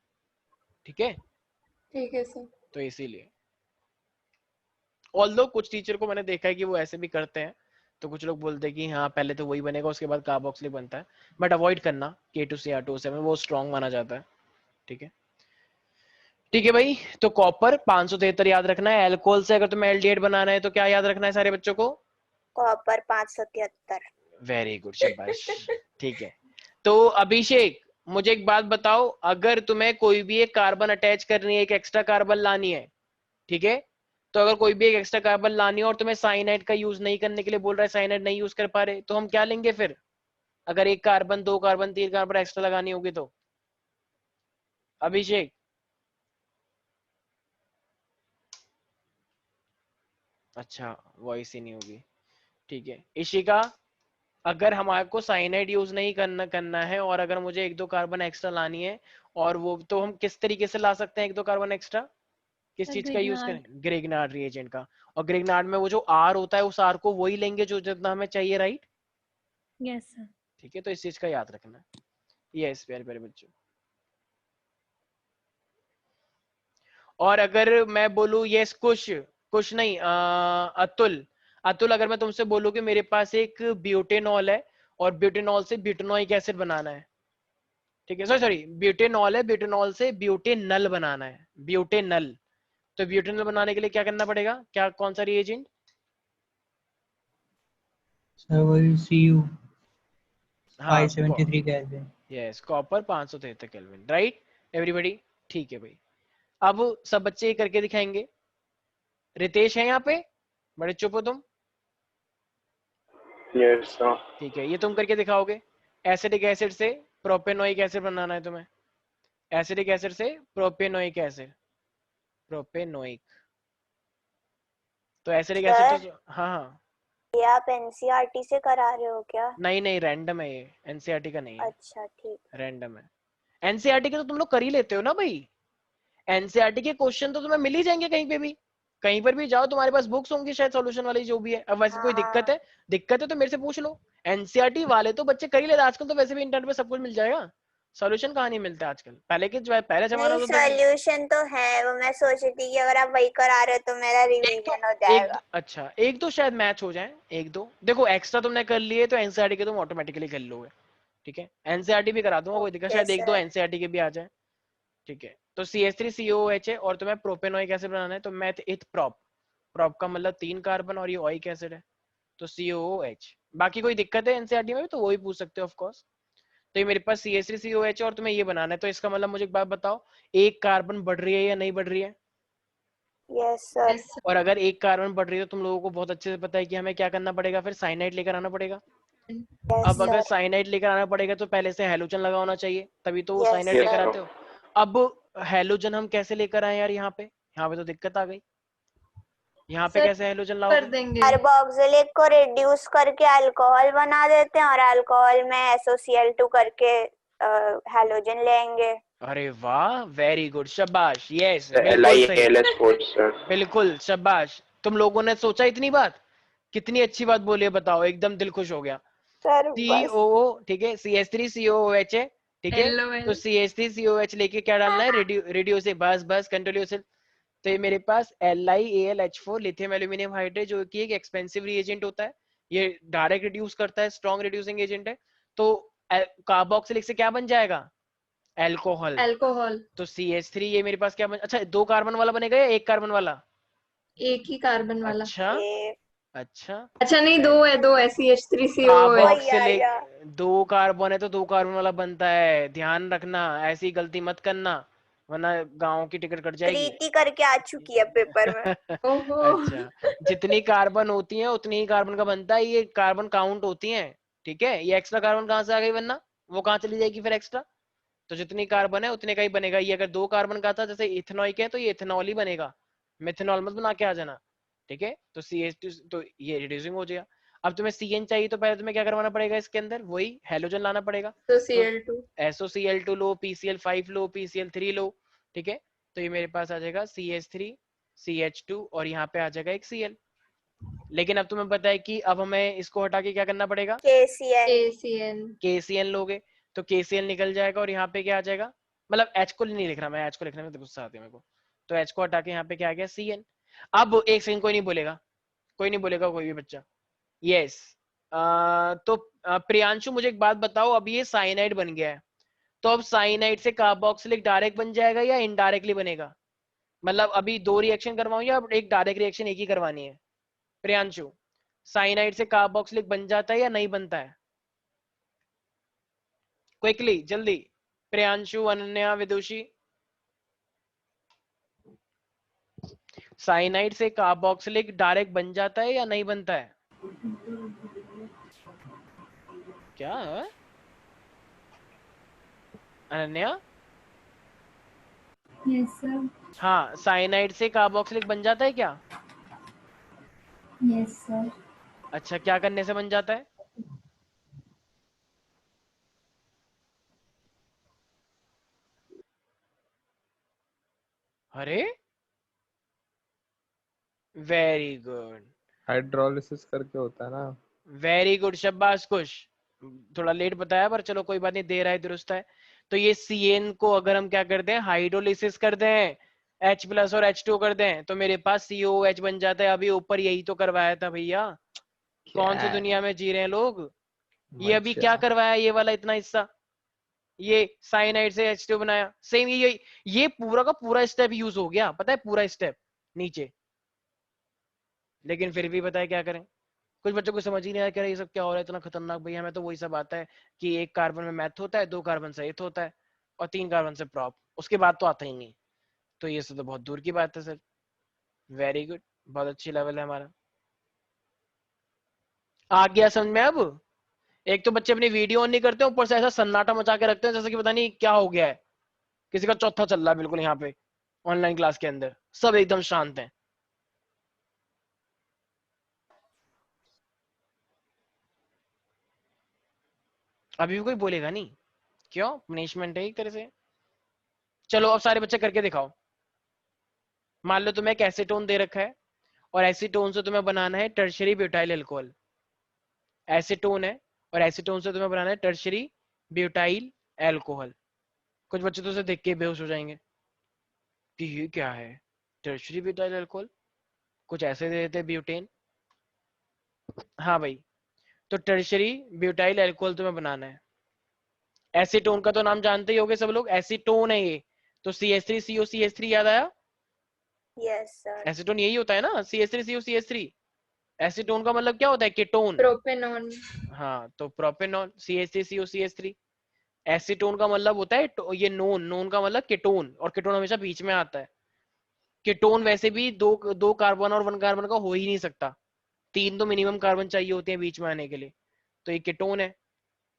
ठीक है। ठीक है सर। तो इसीलिए, ऑल्दो कुछ टीचर को मैंने देखा है कि वो ऐसे भी करते हैं, तो कुछ लोग बोलते हैं कि हाँ पहले तो वही बनेगा उसके बाद कार्बोक्सिलिक बनता है, बट अवॉइड करना, K2Cr2O7 वो स्ट्रॉन्ग माना जाता है, ठीक है। ठीक है भाई, तो कॉपर 573 याद रखना है। अल्कोहल से अगर तुम्हें एल्डिहाइड बनाना है तो क्या याद रखना है सारे बच्चों को, कॉपर 573। वेरी गुड, शाबाश। ठीक है, तो अभिषेक मुझे एक बात बताओ, अगर तुम्हें कोई भी एक कार्बन अटैच करनी है, एक एक्स्ट्रा कार्बन लानी है, ठीक है, तो अगर कोई भी एक एक्स्ट्रा कार्बन लानी है और तुम्हें साइनाइड का यूज नहीं करने के लिए बोल रहा है, साइनाइड नहीं यूज कर पा रहे, तो हम क्या लेंगे फिर, अगर एक कार्बन, 2 कार्बन, 3 कार्बन एक्स्ट्रा लगानी होगी तो? अभिषेक, अच्छा वॉइस ही नहीं होगी, ठीक है। इशिका, अगर हमारे को साइनाइड यूज नहीं करना है और अगर मुझे 1-2 कार्बन एक्स्ट्रा लानी है, और वो तो हम किस तरीके से ला सकते हैं 1-2 कार्बन एक्स्ट्रा, किस चीज का यूज करें, ग्रिग्नार्ड। ग्रेगनार्ड रिएजेंट का। और ग्रेगनार्ड में वो जो आर होता है, उस आर को वही लेंगे जो जितना हमें चाहिए, राइट? Yes sir. ठीक है, तो इस चीज का याद रखना है। यस प्यारे प्यारे बच्चों, और अगर मैं बोलूं यस कुछ नहीं, अतुल अगर मैं तुमसे बोलूं कि मेरे पास एक ब्यूटेनॉल है और ब्यूटेनॉल से ब्यूटेनोइक एसिड बनाना है, ठीक है, सॉरी ब्यूटेनॉल है, ब्यूटेनॉल से ब्यूटेनल बनाना है, ब्यूटेनल, तो ब्यूटेनल बनाने के लिए क्या करना पड़ेगा, क्या कौन सा रिएजेंट? सर वही Cu हाँ 573 kelvin. Yes, copper 573 kelvin, right everybody, ठीक है भाई। अब सब बच्चे ये करके दिखाएंगे। रितेश है यहाँ पे, बड़े चुप हो तुम, यस सर। ठीक है, ये तुम करके दिखाओगे। एसिडिक एसिड से प्रोपेनोइक एसिड बनाना है तुम्हें, एसिडिक एसिड से प्रोपेनोइक एसिड, प्रोपेनोइक, तो एसिडिक एसिड सर तो हाँ हाँ, ये आप एनसीईआरटी से करा रहे हो क्या? नहीं रैंडम है ये, एनसीईआरटी का नहीं है, अच्छा ठीक। रैंडम है। एनसीईआरटी के तो तुम लोग कर ही लेते हो ना भाई, एनसीईआरटी के क्वेश्चन तो तुम्हें मिल ही जाएंगे कहीं पे भी, कहीं पर भी जाओ तुम्हारे पास बुक्स होंगी शायद सॉल्यूशन वाली जो भी है। अब वैसे कोई हाँ दिक्कत है तो मेरे से पूछ लो। एनसीईआरटी वाले तो बच्चे कर ही लेते, आजकल तो वैसे भी इंटरनेट पे सब कुछ मिल जाएगा, सॉल्यूशन कहाँ नहीं मिलता आजकल, पहले जमाना नहीं, होता था कि सॉल्यूशन तो है, वो मैं सोच रही थी कि अगर आप वही करा रहे हो तो मेरा रिवीजन हो जाएगा। अच्छा एक दो शायद मैच हो जाए, एक दो देखो एक्स्ट्रा तुमने कर लिए तो एनसीईआरटी के तुम ऑटोमेटिकली कर लोगे, ठीक है, एनसीईआरटी भी करा दूंगा, कोई दिक्कत, ओके शायद एक दो सर। एनसीईआरटी के भी आ जाए, ठीक है। तो CH3COOH है और तुम्हें प्रोपेनोइक एसिड बनाना है, तो मैथ इथ प्रोप, प्रोप का मतलब 3 कार्बन और ये ओइक एसिड है, तो COOH। बाकी कोई दिक्कत है एनसीईआरटी में भी तो वो भी पूछ सकते हो ऑफ कोर्स। तो ये मेरे पास CH3COH है और तुम्हें ये बनाना है, तो इसका मतलब मुझे एक बात बताओ, एक कार्बन बढ़ रही है या नहीं बढ़ रही है? Yes sir. और अगर एक कार्बन बढ़ रही है तो तुम लोगों को बहुत अच्छे से पता है कि हमें क्या करना पड़ेगा, फिर साइनाइड लेकर आना पड़ेगा। यस अब अगर सर। साइनाइड लेकर आना पड़ेगा तो पहले से हैलोजन लगा होना चाहिए, तभी तो वो यस साइनाइड लेकर सर। आते हो। अब हैलोजन हम कैसे लेकर आए यार, यहाँ पे तो दिक्कत आ गई, यहाँ पे सर कैसे हैलोजन कर लाओगे? देंगे। कार्बोक्सिलिक को रिड्यूस करके अल्कोहल बना देते हैं और अल्कोहल में SOCl2 करके हैलोजन लेंगे। अरे वाह, वेरी गुड, शाबाश, यस बिल्कुल सही, LiAlS4 सर। बिल्कुल शाबाश, तुम लोगों ने सोचा इतनी बात, कितनी अच्छी बात बोली है, बताओ एकदम दिल खुश हो गया। सर बस। COO, ठीक है, CH3COOH है, ठीक है, LOL तो CH3COH लेके क्या डालना है, रेडियो से, बस कंट्रोल से। तो ये मेरे पास LiAlH4 लिथियम एल्यूमिनियम हाइड्रेट, जो कि एक एक्सपेंसिव रिएजेंट होता है, ये डायरेक्ट रिड्यूस करता है, स्ट्रॉन्ग रिड्यूसिंग एजेंट है। तो कार्बोक्सिलिक से क्या बन जाएगा, एल्कोहल, अल्कोहल, तो CH3 ये मेरे पास क्या बन, अच्छा 2 कार्बन वाला बनेगा या 1 कार्बन वाला? एक ही कार्बन वाला। अच्छा ये अच्छा, अच्छा नहीं, दो है, दो है, CH3COOH। वही कार्बोक्सिलिक आया। 2 कार्बन है तो 2 कार्बन वाला बनता है, ध्यान रखना, ऐसी गलती मत करना वरना गांव की टिकट कट जाएगी। प्रीति करके आ चुकी है पेपर में। ओहो। अच्छा, जितनी कार्बन होती है उतनी ही कार्बन का बनता है, ये कार्बन काउंट होती है, ठीक है, ये एक्स्ट्रा कार्बन कहाँ से आ गई वरना वो कहाँ चली जाएगी फिर एक्स्ट्रा, तो जितनी कार्बन है उतने का ही बनेगा। ये अगर 2 कार्बन का था जैसे इथेनॉइक है तो ये इथेनॉल ही बनेगा, मिथेनॉल मत बना के आ जाना, ठीक है, तो CH2 तो ये रिड्यूसिंग हो जाएगा। अब तुम्हें CN चाहिए तो पहले तुम्हें क्या करवाना पड़ेगा, इसके अंदर वही हैलोजन लाना पड़ेगा, तो तो Cl2। SOCl2 लो, PCl5 लो, PCl3 लो, ठीक है, तो ये मेरे पास आ जाएगा CH3 CH2 और यहाँ पे आ जाएगा एक Cl। लेकिन अब तुम्हें पता है कि अब हमें इसको हटा के क्या करना पड़ेगा, KCl। KCN। KCl लोगे तो KCl निकल जाएगा और यहाँ पे क्या आ जाएगा, मतलब H को नहीं लिख रहा मैं, H को लिखने में तो गुस्सा आती है मेरे को, तो H को हटा के यहाँ पे क्या आ गया Cn। अब एक सेकंड, कोई नहीं बोलेगा, कोई नहीं बोलेगा कोई भी बच्चा, यस। तो प्रियांशु मुझे एक बात बताओ, अब ये साइनाइड बन गया है, तो अब साइनाइड से कार्बोक्सिलिक डायरेक्ट बन जाएगा या इनडायरेक्टली बनेगा, मतलब अभी 2 रिएक्शन करवाऊं या एक डायरेक्ट रिएक्शन एक ही करवानी है? प्रियांशु, साइनाइड से कार्बोक्सिलिक बन जाता है या नहीं बनता है? क्विकली जल्दी, प्रियांशु, अनन्या, विदुषी, साइनाइड से कार्बोक्सिलिक डायरेक्ट बन जाता है या नहीं बनता है? क्या अनन्या? Yes sir. हाँ, साइनाइड से कार्बोक्सिलिक बन जाता है क्या? Yes sir. अच्छा, क्या करने से बन जाता है? अरे वेरी गुड, हाइड्रोलिसिस करके होता है ना। वेरी गुड, शाबाश खुश, थोड़ा लेट बताया पर चलो कोई बात नहीं, दे रहा है दुरुस्त है। तो ये CN को अगर हम क्या करते हैं, हाइड्रोलिसिस करते हैं, H प्लस और H2 कर दें तो मेरे पास COOH बन जाता है। अभी ऊपर यही तो करवाया था भैया। कौन सी दुनिया में जी रहे हैं लोग। ये अभी क्या करवाया ये वाला इतना हिस्सा, ये साइनाइड से H2 बनाया। सेम ये पूरा का पूरा स्टेप यूज हो गया, पता है, पूरा स्टेप नीचे। लेकिन फिर भी पता है क्या करें, कुछ बच्चों को समझ ही नहीं आया कि ये सब क्या हो रहा है इतना खतरनाक। भैया हमें तो वही सब आता है कि एक कार्बन में मैथ होता है, 2 कार्बन से एथ होता है और 3 कार्बन से प्रॉप, उसके बाद तो आता ही नहीं। तो ये सब तो बहुत दूर की बात है सर। वेरी गुड, बहुत अच्छी लेवल है हमारा। आ गया समझ में अब। एक तो बच्चे अपनी वीडियो ऑन नहीं करते, ऊपर से ऐसा सन्नाटा मचा के रखते हैं जैसे कि पता नहीं क्या हो गया है, किसी का चौथा चल रहा है बिल्कुल। यहाँ पे ऑनलाइन क्लास के अंदर सब एकदम शांत हैं। अभी भी कोई बोलेगा नहीं, क्यों, पनिशमेंट है एक तरह से। चलो अब सारे बच्चे करके दिखाओ। मान लो तुम्हें एक एसीटोन दे रखा है और एसीटोन से तुम्हें बनाना है टर्शियरी ब्यूटाइल अल्कोहल। एसीटोन है और एसीटोन से तुम्हें बनाना है टर्शियरी ब्यूटाइल अल्कोहल। कुछ बच्चे तो उसे देख के बेहोश हो जाएंगे कि ये क्या है, टर्शियरी ब्यूटाइल अल्कोहल, कुछ ऐसे दे देते ब्यूटेन। हाँ भाई, तो टर्शियरी ब्यूटाइल अल्कोहल तुम्हें बनाना है। एसीटोन का तो नाम जानते ही होंगे सब लोग, एसीटोन है ये। तो CH3COCH3 याद आया। Yes sir. एसीटोन यही होता है ना, CH3COCH3। एसीटोन का मतलब क्या होता है, कीटोन। प्रोपेनॉन। हाँ, तो प्रोपेनॉन, CH3COCH3। एसीटोन का मतलब होता है ये नोन का मतलब कीटोन, और कीटोन हमेशा बीच में आता है। कीटोन वैसे भी दो कार्बन और 1 कार्बन का हो ही नहीं सकता, 3 तो मिनिमम कार्बन चाहिए होते हैं बीच में आने के लिए। तो ये कीटोन है,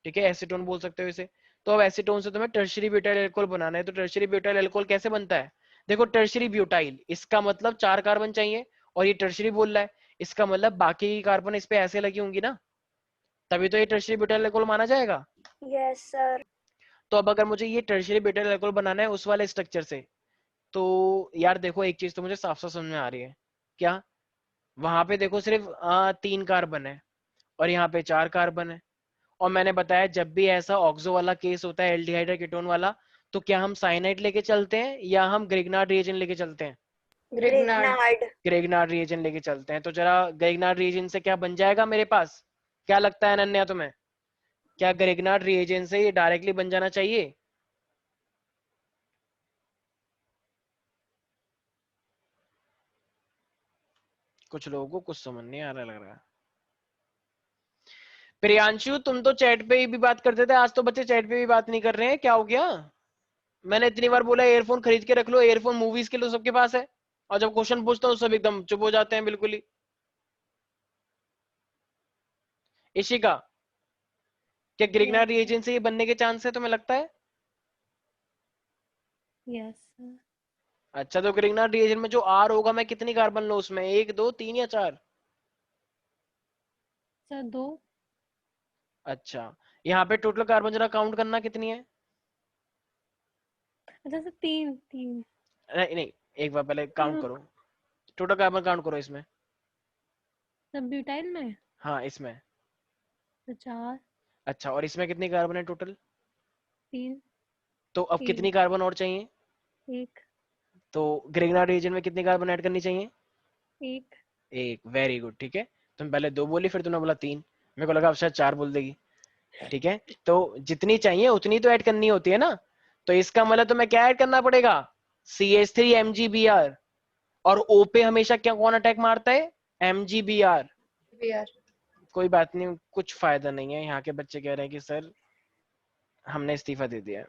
ठीक है, एसीटोन बोल सकते हो इसे। तो अब एसीटोन से तुम्हें टर्शियरी ब्यूटाइल अल्कोहल बनाना है। तो टर्शियरी ब्यूटाइल अल्कोहल कैसे बनता है, देखो, टर्शियरी ब्यूटाइल इसका मतलब 4 कार्बन चाहिए, और ये टर्शियरी बोल रहा है, इसका मतलब बाकी की कार्बन इस पे ऐसे लगी होंगी ना, तभी तो ये टर्शियरी ब्यूटाइल अल्कोहल माना जाएगा। Yes sir. तो अब अगर मुझे ये टर्शियरी ब्यूटाइल अल्कोहल बनाना है उस वाले स्ट्रक्चर से, तो यार देखो एक चीज तो मुझे साफ साफ समझ में आ रही है। क्या, वहां पे देखो सिर्फ 3 कार्बन है और यहाँ पे 4 कार्बन है। और मैंने बताया जब भी ऐसा ऑक्सो वाला केस होता है, एल्डिहाइड या कीटोन वाला, तो क्या हम साइनाइड लेके चलते हैं या हम ग्रिग्नार्ड रिएजेंट लेके चलते हैं। ग्रिग्नार्ड। ग्रिग्नार्ड रिएजेंट लेके चलते हैं। तो जरा ग्रिग्नार्ड रिएजेंट से क्या बन जाएगा मेरे पास, क्या लगता है अनन्या तुम्हें, क्या ग्रिग्नार्ड रिएजेंट से ये डायरेक्टली बन जाना चाहिए। कुछ लोगों को कुछ समझ नहीं आ रहा लग रहा है। प्रियांशु तुम तो चैट पे ही भी बात करते थे, आज तो बच्चे चैट पे भी बात नहीं कर रहे हैं, क्या हो गया। मैंने इतनी बार बोला एयरफोन खरीद के रख लो, एयरफोन मूवीज के लिए सबके पास है, और जब क्वेश्चन पूछता हूँ सब एकदम चुप हो जाते हैं बिल्कुल ही। इशिका, क्या ग्रिग्नार्ड रिएजेंट से ये बनने के चांस है तुम्हें लगता है। Yes sir. अच्छा, तो ग्रिग्नार्ड रिएजेंट में जो आर होगा मैं कितनी कार्बन लो उसमें, 1 2 3 या 4। सर 2। अच्छा, यहाँ पे टोटल कार्बन जरा काउंट करना कितनी है। अच्छा सर 3 3। नहीं नहीं, एक बार पहले काउंट करो, टोटल कार्बन काउंट करो इसमें। सब ब्यूटाइल में हाँ इसमें। तो 4 अच्छा, और इसमें कितनी कार्बन है टोटल। 3 तो अब 3 कितनी कार्बन और चाहिए, 1 तो ग्रिग्नार्ड रिएजेंट में कितनी कार्बन ऐड करनी चाहिए। 1। एक, वेरी गुड, ठीक है। तुम पहले 2 बोली फिर तुमने बोला 3, मेरे को लगा अब शायद 4 बोल देगी। ठीक है, तो जितनी चाहिए उतनी तो ऐड करनी होती है ना। तो इसका मतलब तुम्हें क्या ऐड करना पड़ेगा, CH3 MgBr। और O पे हमेशा क्या कौन अटैक मारता है, MgBr। कोई बात नहीं, कुछ फायदा नहीं है। यहाँ के बच्चे कह रहे हैं कि सर हमने इस्तीफा दे दिया है,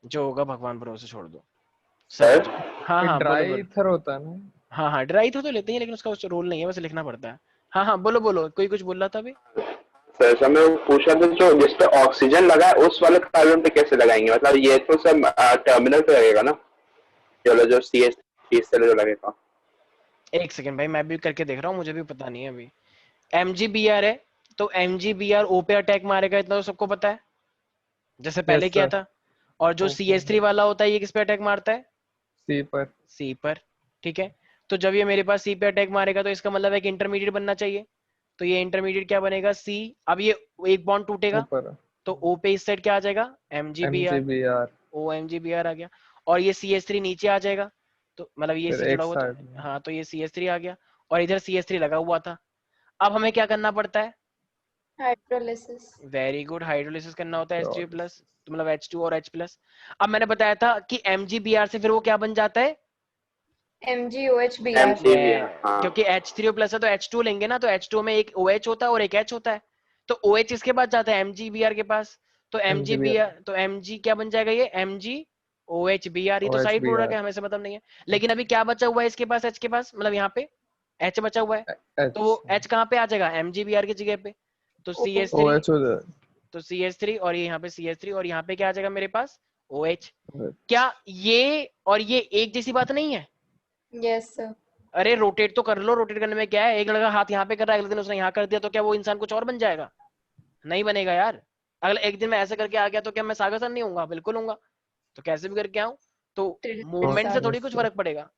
जो होगा भगवान भरोसे छोड़ दो सर। हाँ हाँ बोलो ड्राई बोलो। ईथर होता है ना। हाँ हाँ, ड्राई तो लेते हैं लेकिन उसका रोल नहीं है, बस लिखना पड़ता है। हाँ हाँ बोलो बोलो, कोई कुछ बोल रहा था अभी। सर सर मैं पूछ रहा था जो जिस पे ऑक्सीजन लगा है उस वाले कार्बन पे कैसे लगाएंगे, मतलब ये तो सब टर्मिनल पे लगेगा ना, चलो जो CH3 से जो लगेगा। एक सेकंड भाई, मैं भी करके देख रहा हूँ, मुझे भी पता नहीं है अभी। MgBr है, तो MgBr O पे अटैक मारेगा, इतना तो सबको पता है, जैसे पहले Yes, किया sir. था। और जो CH3 वाला होता है ये किस पे अटैक मारता है, C पर। C पर, ठीक है। तो जब ये मेरे पास C पे अटैक मारेगा तो इसका मतलब एक इंटरमीडिएट बनना चाहिए। तो ये इंटरमीडिएट क्या बनेगा, C। अब ये एक बॉन्ड टूटेगा ऊपर तो O पे इस साइड क्या आ जाएगा, MgBr। MgBr। OMgBr आ गया। और ये CH3 नीचे आ जाएगा, तो मतलब ये फिर सी एक जुड़ा हुआ साइड तो में हाँ, तो ये CH3 आ गया और इधर CH3 लगा हुआ था। अब हमें क्या करना पड़ता है? हाइड्रोलिसिस। वेरी गुड, हाइड्रोलिसिस करना होता है H3+ pyrolysis। तो मतलब H2 और H+। अब मैंने बताया था कि MgBr से फिर वो क्या बन जाता है? MgOH-Br। MgBr, हाँ क्योंकि H3+ है तो H2 लेंगे ना, तो H2 में एक OH होता है और एक H होता है, तो OH इसके पास जाता है MgBr के पास, तो MgBr MgBr तो Mg क्या बन जाएगा? ये MgOH-Br, ये तो साइड प्रोडक्ट OHBr है, हमें से मतलब नहीं है। लेकिन अभी क्या बचा हुआ है इसके पास? H के पास, मतलब यहाँ पे H बचा हुआ है, तो वो H H कहाँ पे आ जाएगा? MgBr की जगह पे, तो CH3, OH हो जाए तो CH3 और ये यहाँ पे CH3 और यहाँ पे क्या आ जाएगा मेरे पास? OH। क्या ये और ये एक जैसी बात नहीं है? Yes sir. अरे रोटेट तो कर लो, रोटेट करने में क्या है? एक लड़का हाथ यहाँ पे कर रहा है, अगले दिन उसने यहाँ कर दिया, तो क्या वो इंसान कुछ और बन जाएगा? नहीं बनेगा यार। अगले एक दिन मैं ऐसे करके आ गया तो क्या मैं सागर सर नहीं होऊंगा? बिल्कुल होऊंगा। तो कैसे भी करके आऊं, तो मूवमेंट से थोड़ी कुछ फर्क पड़ेगा,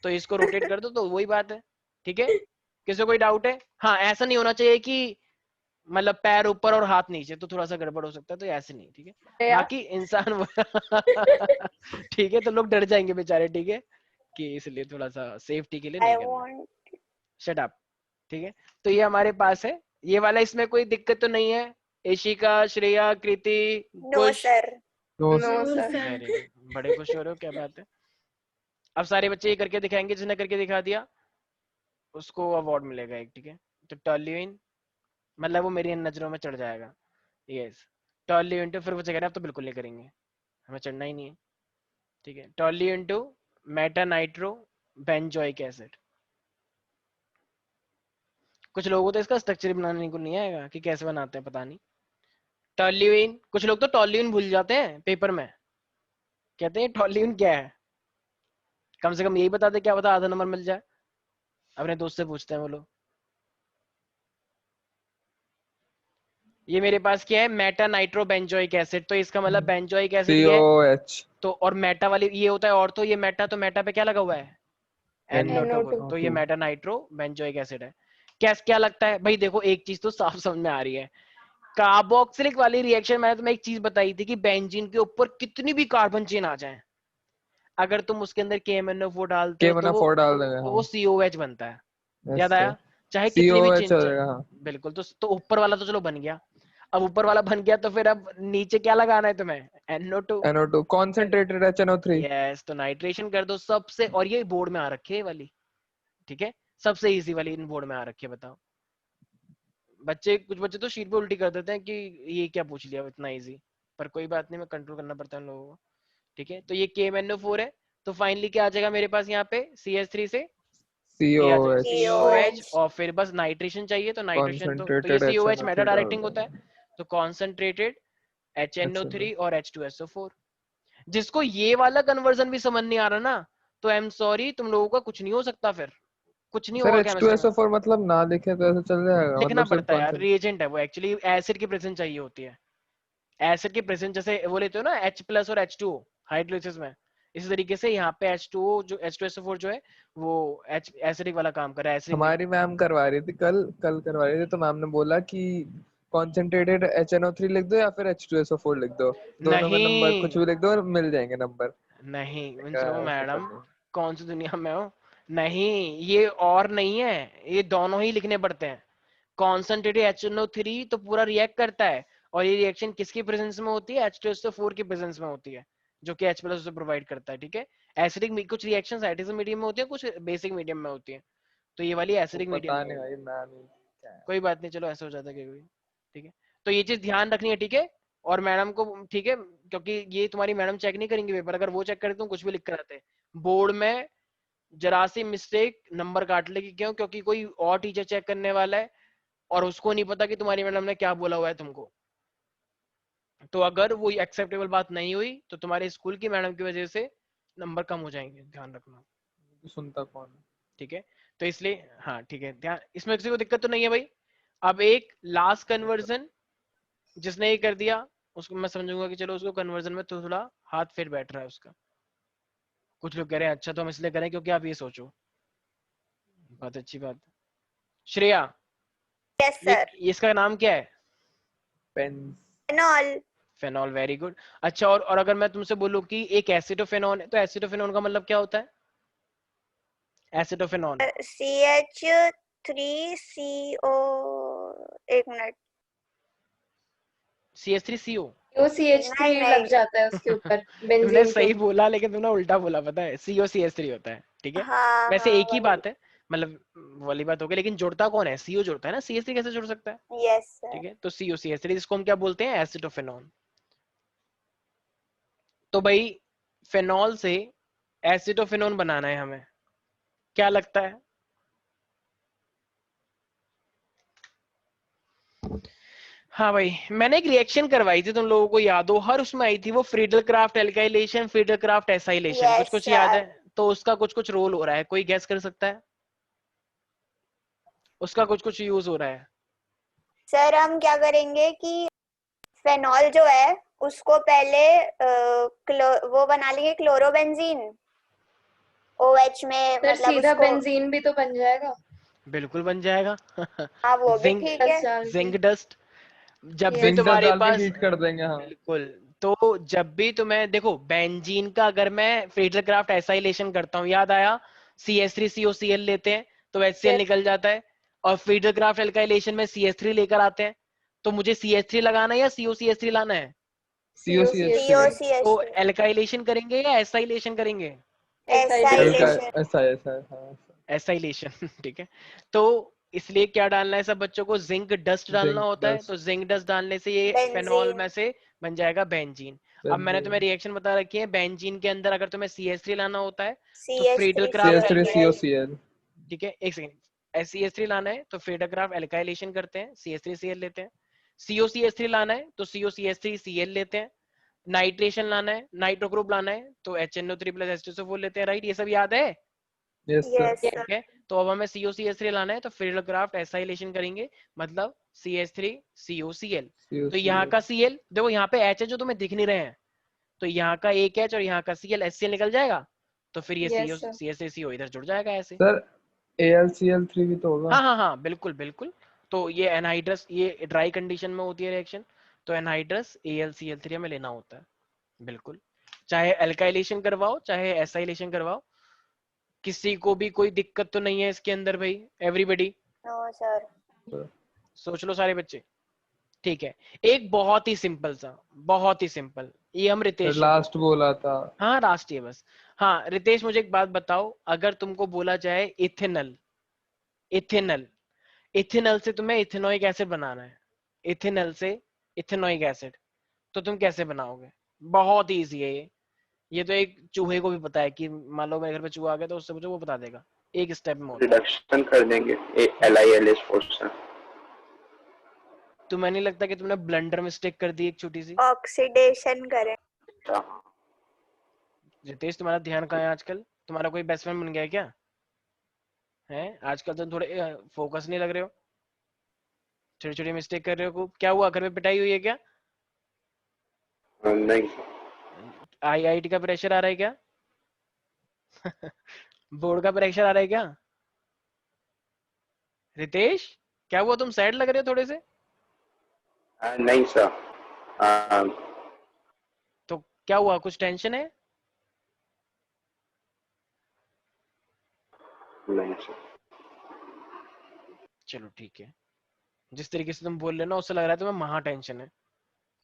तो इसको रोटेट कर दो तो वही बात है। ठीक है, किसी को कोई डाउट है? हाँ, ऐसा नहीं होना चाहिए कि मतलब पैर ऊपर और हाथ नीचे, तो थोड़ा सा गड़बड़ हो सकता है, तो ऐसे नहीं। ठीक है, बाकी इंसान ठीक है, तो लोग डर जाएंगे बेचारे। ठीक है, कि इसलिए थोड़ा सा सेफ्टी के लिए I नहीं करना। want shut up. ठीक है, तो ये हमारे पास है ये वाला, इसमें कोई दिक्कत तो नहीं है? इशिका, श्रेया, कृति, no खुश? sir। No no sir. Very good, बड़े खुश हो रहे हो, क्या बात है। अब सारे बच्चे ये करके दिखाएंगे, जिसने करके दिखा दिया उसको अवार्ड मिलेगा एक। ठीक है, तो टॉल्यूइन मतलब वो मेरी नजरों में चढ़ जाएगा। यस, टॉल्यूइन टू, फिर वो कह रहे अब तो बिल्कुल नहीं करेंगे, हमें चढ़ना ही नहीं है। ठीक है, toluene to meta nitro benzoic acid. कुछ लोगों को तो इसका स्ट्रक्चर बनाने को नहीं आएगा कि कैसे बनाते हैं, पता नहीं। टॉल्यूइन, कुछ लोग तो टॉल्यूइन भूल जाते हैं पेपर में, कहते हैं टॉल्यूइन क्या है। कम से कम यही बता दे, क्या बता आधा नंबर मिल जाए। अपने दोस्त से पूछते हैं वो लोग। ये मेरे पास क्या है? मेटा नाइट्रो बेंजोइक एसिड, तो इसका मतलब बेंजोइक एसिड ये है, COH तो और मेटा वाली ये होता है, और तो ये मेटा, तो मेटा पे क्या लगा हुआ है? NO2 NO2, तो ये मेटा नाइट्रो बेंजोइक एसिड है। क्या क्या लगता है भाई? देखो एक चीज तो साफ समझ में आ रही है, कार्बोक्सिलिक वाली रिएक्शन मैंने तुम्हें एक चीज बताई थी कि बेंजीन के ऊपर कितनी भी कार्बन चेन आ जाए, अगर तुम उसके अंदर KMnO4 डालते हो KMnO4 डाल देंगे, तो हाँ वो COH बनता है। यस याद सर आया? चाहे कितनी भी COH चेन हो जाएगा, हाँ बिल्कुल, तो ऊपर वाला तो चलो बन गया। अब ऊपर वाला बन गया तो फिर अब नीचे क्या लगाना है तुम्हें? NO2। NO2 concentrated HNO3 yes, तो नाइट्रेशन कर दो सबसे, और ये बोर्ड में आ रखी है ये वाली। ठीक है, सबसे इजी वाली इन बोर्ड में आ रखी है। बताओ, बच्चे कुछ बच्चे तो शीट पे उल्टी कर देते हैं कि ये क्या पूछ लिया इतना इजी, पर कोई बात नहीं, मैं कंट्रोल करना पड़ता है उन लोगों को। ठीक है, तो ये KMnO4 है, तो फाइनली क्या आ जाएगा मेरे पास यहाँ पे? CH3 से ये आ जाएगा COH COH, COH। और फिर बस नाइट्रेशन चाहिए, तो नाइट्रेशन तो ये कॉन्सेंट्रेटेड COH मेटा HNO3 डाल डायरेक्टिंग होता देंगे। है, तो कॉन्सेंट्रेटेड HNO HNO3 और H2SO4। जिसको ये वाला कन्वर्जन भी समझ नहीं आ रहा ना, तो आई एम सॉरी, तुम लोगों का कुछ नहीं हो सकता, फिर कुछ नहीं सर होगा केमिस्ट्री में। H2SO4 मतलब ना लिखे तो ऐसा चल जाएगा, लिखना मतलब सिर्फ पड़ता है यार, कॉन्सेंट रिएजेंट है वो, एक्चुअली एसिड की प्रेजेंस चाहिए होती है। एसिड की प्रेजेंस जैसे वो लेते हो ना H+ और H2O हाइड्रोलिसिस में, इसी तरीके से यहाँ पे H2O जो H2SO4 जो है वो एसिडिक वाला काम कर रहा है, एसिडिक नहीं। हमारी मैम करवा रही थी, कल कल करवा रही थी, तो मैम ने बोला कि कॉन्सेंट्रेटेड HNO3 लिख दो या फिर H2SO4 लिख दो, दोनों में नंबर कुछ नहीं भी लिख दो और मिल जाएंगे नंबर। नहीं, मैंने मीन्स कहा ऐसा तो मैडम नहीं। कौन सी दुनिया में हो? नहीं, ये और नहीं है, ये दोनों ही लिखने पड़ते हैं। कॉन्सेंट्रेटेड HNO3 तो पूरा रिएक्ट करता है, और ये रिएक्शन किसकी प्रेजेंस में होती है? H2SO4 की प्रेजेंस में होती है, जो कि H+ उसे प्रोवाइड करता है। ठीक है, एसिडिक कुछ रिएक्शंस एसिडिक मीडियम में होती है, कुछ बेसिक मीडियम में होती है, तो ये वाली वो एसिडिक मीडियम पता में नहीं होगी। भाई मैम ही क्या है। कोई बात नहीं, चलो ऐसा हो जाता है कभी। ठीक है, तो ये चीज ध्यान रखनी है। ठीक है, और मैडम को, ठीक है, क्योंकि ये तुम्हारी मैडम चेक नहीं करेंगे पेपर, अगर वो चेक करे तो कुछ भी लिख कर आते हैं बोर्ड में, जरा सी मिस्टेक नंबर काट लेगी। क्यों? क्योंकि कोई और टीचर चेक करने वाला है और उसको नहीं पता कि तुम्हारी मैडम ने क्या बोला हुआ है तुमको, तो अगर वो एक्सेप्टेबल बात नहीं हुई तो तुम्हारे स्कूल की मैडम की वजह से नंबर कम हो जाएंगे, ध्यान रखना। सुनता कौन है? ठीक है, तो इसलिए हाँ ठीक है, ध्यान, इसमें किसी को दिक्कत तो नहीं है भाई? अब एक लास्ट कन्वर्जन जिसने ये कर दिया उसको मैं समझूंगा कि चलो उसको कन्वर्जन में तो थोड़ा हाथ फिर बैठ रहा है उसका। कुछ लोग कह रहे हैं अच्छा तो हम इसलिए करें क्योंकि आप ये सोचो, बहुत अच्छी बात। Shreya, yes sir. ये इसका नाम क्या है? पेंस फेनॉल। Phenol, very good. अच्छा, और अगर मैं तुमसे बोलूं कि एक एसिटोफेनॉन है, तो एसिटोफेनॉन का मतलब क्या होता है? एसिटोफेनॉन CH3CO, एक मिनट, CH3CO। वो नहीं CH3 लग नहीं, जाता है उसके ऊपर तुमने बेंजीन के सही ऊपर। बोला, लेकिन तुमने उल्टा बोला, पता है, COCH3 होता है, ठीक है। हाँ वैसे हाँ एक ही वही, बात है, मतलब वाली बात हो गई, लेकिन जुड़ता कौन है? CO जुड़ता है ना, CH3 कैसे जुड़ सकता है? Yes sir. ठीक है, तो COCH3, जिसको हम क्या बोलते हैं? एसिटोफेनॉन। तो भाई फेनॉल से एसिटोफेनॉन बनाना है हमें, क्या लगता है? हाँ भाई, मैंने एक रिएक्शन करवाई थी, तुम लोगों को याद हो, हर उसमें आई थी वो, Friedel craft alkylation, Friedel Crafts acylation, कुछ यस कुछ याद सर। है? तो उसका कुछ कुछ रोल हो रहा है, कोई गैस कर सकता है? उसका कुछ कुछ यूज हो रहा है। सर हम क्या करेंगे कि फेनॉल जो है उसको पहले वो बना लेंगे क्लोरोबेंजीन, OH में, फिर मतलब सीधा उसको, बेंजीन भी तो बन जाएगा। बिल्कुल बन जाएगा। हाँ वो भी जिंक, ठीक है। Zinc dust. जब भी Yes. जिंक डस्ट तुम्हारे डाल के पास, हीट कर देंगे, हाँ। बिल्कुल, तो जब भी तुम्हें देखो, बेंजीन का अगर मैं फ्रीडल क्राफ्ट एसाइलेशन करता हूँ, याद आया, CH3COCl लेते हैं तो HCl Yes. निकल जाता है, और फ्रीडल क्राफ्ट एल्काइलेशन में CH3 लेकर आते हैं, तो मुझे CH3 लगाना है या COCH3 लाना है? COCH3। तो COCH3, एल्काइलेशन करेंगे या एसाइलेशन करेंगे? एल्का Acylation. एसाइलेशन। ऐसा हाँ। एसाइलेशन। ठीक है, तो इसलिए क्या डालना है सब बच्चों को? जिंक डस्ट डालना जिंक होता है, तो डस्ट, जिंक डस्ट डालने से ये फेनॉल बेंजीन। में से बन जाएगा बेंजीन। अब मैंने तुम्हें बेंजीन, रिएक्शन बता रखी है, बेंजीन के अंदर अगर तुम्हें CH3 लाना होता है तो फ्रीडल क्राफ्ट CH3COCl। CH3COCl। ठीक है, एक सेकंड, CH3 लाना है तो फ्रीडल क्राफ्ट एल्काइलेशन करते हैं, CH3Cl लेते हैं। COCH3 लाना है तो COCH3Cl लेते हैं। नाइट्रेशन लाना है, नाइट्रो ग्रुप लाना है तो HNO3 प्लस H2SO4 लेते हैं, राइट? ये सब याद है? Yes sir. यस ठीक है, तो अब हमें COCH3 लाना है तो फ्रीडल क्राफ्ट एसाइलेशन करेंगे, मतलब CH3COCl। तो यहाँ COCl। का Cl देखो, यहाँ पे H है जो तुम्हें दिख नहीं रहे हैं, तो यहाँ का एक H और यहाँ का Cl, HCl निकल जाएगा, तो फिर ये Yes, sir. CH3CO इधर जुड़ जाएगा ऐसे। सर AlCl3 भी तो होगा। हाँ हाँ हाँ, बिल्कुल बिल्कुल। तो ये एनहाइड्रस, ये ड्राई कंडीशन में होती है रिएक्शन, तो एनहाइड्रस AlCl3 हमें लेना होता है, बिल्कुल। चाहे एल्काइलेशन करवाओ चाहे एसाइलेशन करवाओ, किसी को भी कोई दिक्कत तो नहीं है इसके अंदर भाई? Everybody know sir. सोच लो सारे बच्चे। ठीक है, एक बहुत ही सिंपल सा, बहुत ही सिंपल, ये हम रितेश से लास्ट पूछते हैं। बोला था। हाँ राष्ट्रीय बस। हाँ रितेश, मुझे एक बात बताओ, अगर तुमको बोला जाए इथेनल, इथेनल, इथेनल से तुम्हें इथेनोइक एसिड बनाना है, इथेनल से इथेनोइक एसिड, तो तुम कैसे बनाओगे? बहुत ही इजी है ये तो एक चूहे को भी पता है, कि मान लो मेरे घर पे चूहा आ गया तो उससे मुझे वो बता देगा, एक स्टेप में होता है। रिडक्शन कर देंगे LiLH4 से। तुम्हें नहीं लगता कि तुमने ब्लंडर मिस्टेक कर दी एक छोटी सी? ऑक्सीडेशन करें। रितेश, तुम्हारा ध्यान कहाँ है आजकल? तुम्हारा कोई बेस्ट फ्रेंड बन गया है क्या? है आजकल तुम थोड़े फोकस नहीं लग रहे हो, छोटी छोटी मिस्टेक कर रहे हो, क्या हुआ, घर में पिटाई हुई है क्या? नहीं, IIT का प्रेशर आ रहा है क्या? बोर्ड का प्रेशर आ रहा है क्या? रितेश, क्या हुआ, तुम सैड लग रहे हो थोड़े से? नहीं सर। तो क्या हुआ, कुछ टेंशन है? नहीं सर। चलो ठीक है, जिस तरीके से तुम बोल रहे हो ना, उससे लग रहा है तुम्हें महा टेंशन है।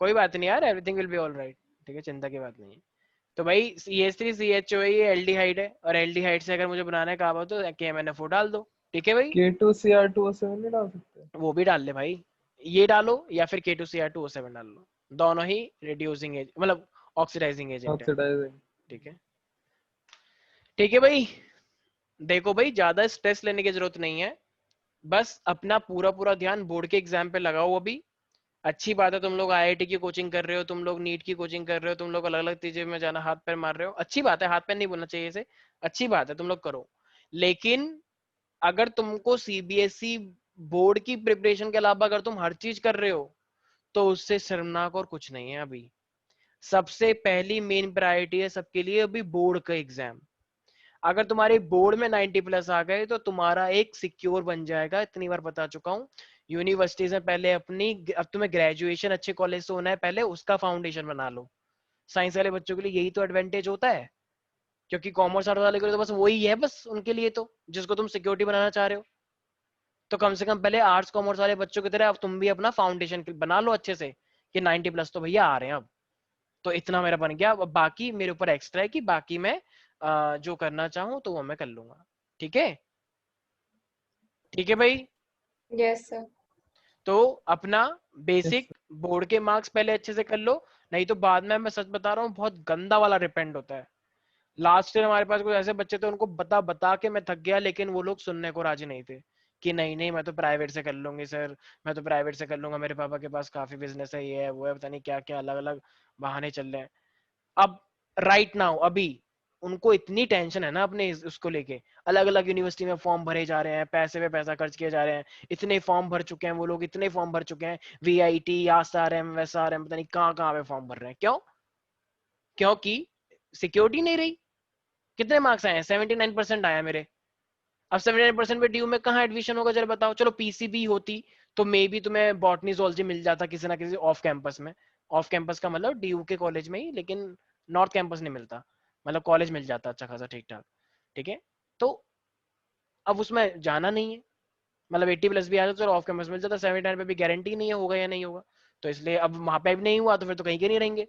कोई बात नहीं यार, everything will be all right, ठीक है, चिंता की बात नहीं है। तो भाई CH3CHO ये एल्डिहाइड है, और एल्डिहाइड से अगर मुझे बनाना है कहा तो KMNO4 डाल दो, ठीक है भाई? K2Cr2O7 नहीं डाल सकते? वो भी डाल ले भाई, ये डालो या फिर K2Cr2O7 डाल लो, दोनों ही रिड्यूसिंग एजेंट, मतलब ऑक्सीडाइजिंग एजेंट है, ऑक्सीडाइजिंग। ठीक है? ठीक है भाई, देखो भाई, ज्यादा स्ट्रेस लेने की जरूरत नहीं है, बस अपना पूरा पूरा ध्यान बोर्ड के एग्जाम पे लगाओ अभी। अच्छी बात है, तुम लोग IIT की कोचिंग कर रहे हो, तुम लोग नीट की कोचिंग कर रहे हो, तुम लोग अलग अलग चीजें में जाना हाथ पैर मार रहे हो, अच्छी बात है, हाथ पैर नहीं बोलना चाहिए इसे, अच्छी बात है, तुम लोग करो। लेकिन अगर तुमको CBSE बोर्ड की प्रिपरेशन के अलावा अगर तुम हर चीज कर रहे हो, तो उससे शर्मनाक और कुछ नहीं है अभी। सबसे पहली मेन प्रायोरिटी है सबके लिए अभी बोर्ड का एग्जाम। अगर तुम्हारे बोर्ड में 90 प्लस आ गए तो तुम्हारा एक सिक्योर बन जाएगा, इतनी बार बता चुका हूं, यूनिवर्सिटीज में पहले अपनी, अब तुम्हें ग्रेजुएशन अच्छे कॉलेज से होना है, पहले उसका फाउंडेशन बना लो। साइंस वाले बच्चों के लिए यही तो एडवांटेज होता है, क्योंकि कॉमर्स आर्ट्स वाले के लिए तो बस वही है, बस उनके लिए तो, जिसको तुम सिक्योरिटी बनाना चाह रहे हो। तो कम से कम पहले आर्ट्स कॉमर्स वाले बच्चों की तरह अब तुम भी अपना फाउंडेशन बना लो अच्छे से, कि 90+ तो भैया आ रहे हैं अब। तो इतना मेरा बन गया, अब बाकी मेरे ऊपर एक्स्ट्रा है कि बाकी मैं जो करना चाहूँ तो वो मैं कर लूंगा। ठीक है, ठीक है भाई। Yes sir. तो अपना बेसिक बोर्ड के मार्क्स पहले अच्छे से कर लो, नहीं तो बाद में, मैं सच बता रहा हूँ, बहुत गंदा वाला रिपेंड होता है। लास्ट ईयर हमारे पास कुछ ऐसे बच्चे थे, उनको बता बता के मैं थक गया, लेकिन वो लोग सुनने को राजी नहीं थे कि नहीं नहीं मैं तो प्राइवेट से कर लूंगी सर, मैं तो प्राइवेट से कर लूंगा, मेरे पापा के पास काफी बिजनेस है, ये है वो है, पता नहीं क्या क्या अलग अलग बहाने चल रहे हैं। अब राइट नाउ अभी उनको इतनी टेंशन है ना अपने उसको लेके, अलग अलग यूनिवर्सिटी में फॉर्म भरे जा रहे हैं, पैसे पे पैसा खर्च किए जा रहे हैं, इतने फॉर्म भर चुके हैं वो लोग, इतने फॉर्म भर चुके हैं, VIT, SRM, SRM, पता नहीं कहाँ कहाँ पे फॉर्म भर रहे हैं। क्यों? क्योंकि सिक्योरिटी नहीं रही। कितने मार्क्स आए हैं? 79% आया मेरे। अब 79% पे ड्यू में कहाँ एडमिशन होगा जरा बताओ। चलो PCB होती तो मे बी तुम्हें बॉटनी जोलॉजी मिल जाता किसी ना किसी ऑफ कैंपस में, ऑफ कैंपस का मतलब ड्यू के कॉलेज में ही, लेकिन नॉर्थ कैंपस नहीं मिलता, मतलब कॉलेज मिल जाता अच्छा खासा ठीक ठाक। ठीक है, तो अब उसमें जाना नहीं है, मतलब 80+ भी आ जाता तो ऑफ कैंपस मिल जाता, 79 पे भी गारंटी नहीं है होगा या नहीं होगा, तो इसलिए अब वहां पे भी नहीं हुआ तो फिर तो कहीं के नहीं रहेंगे,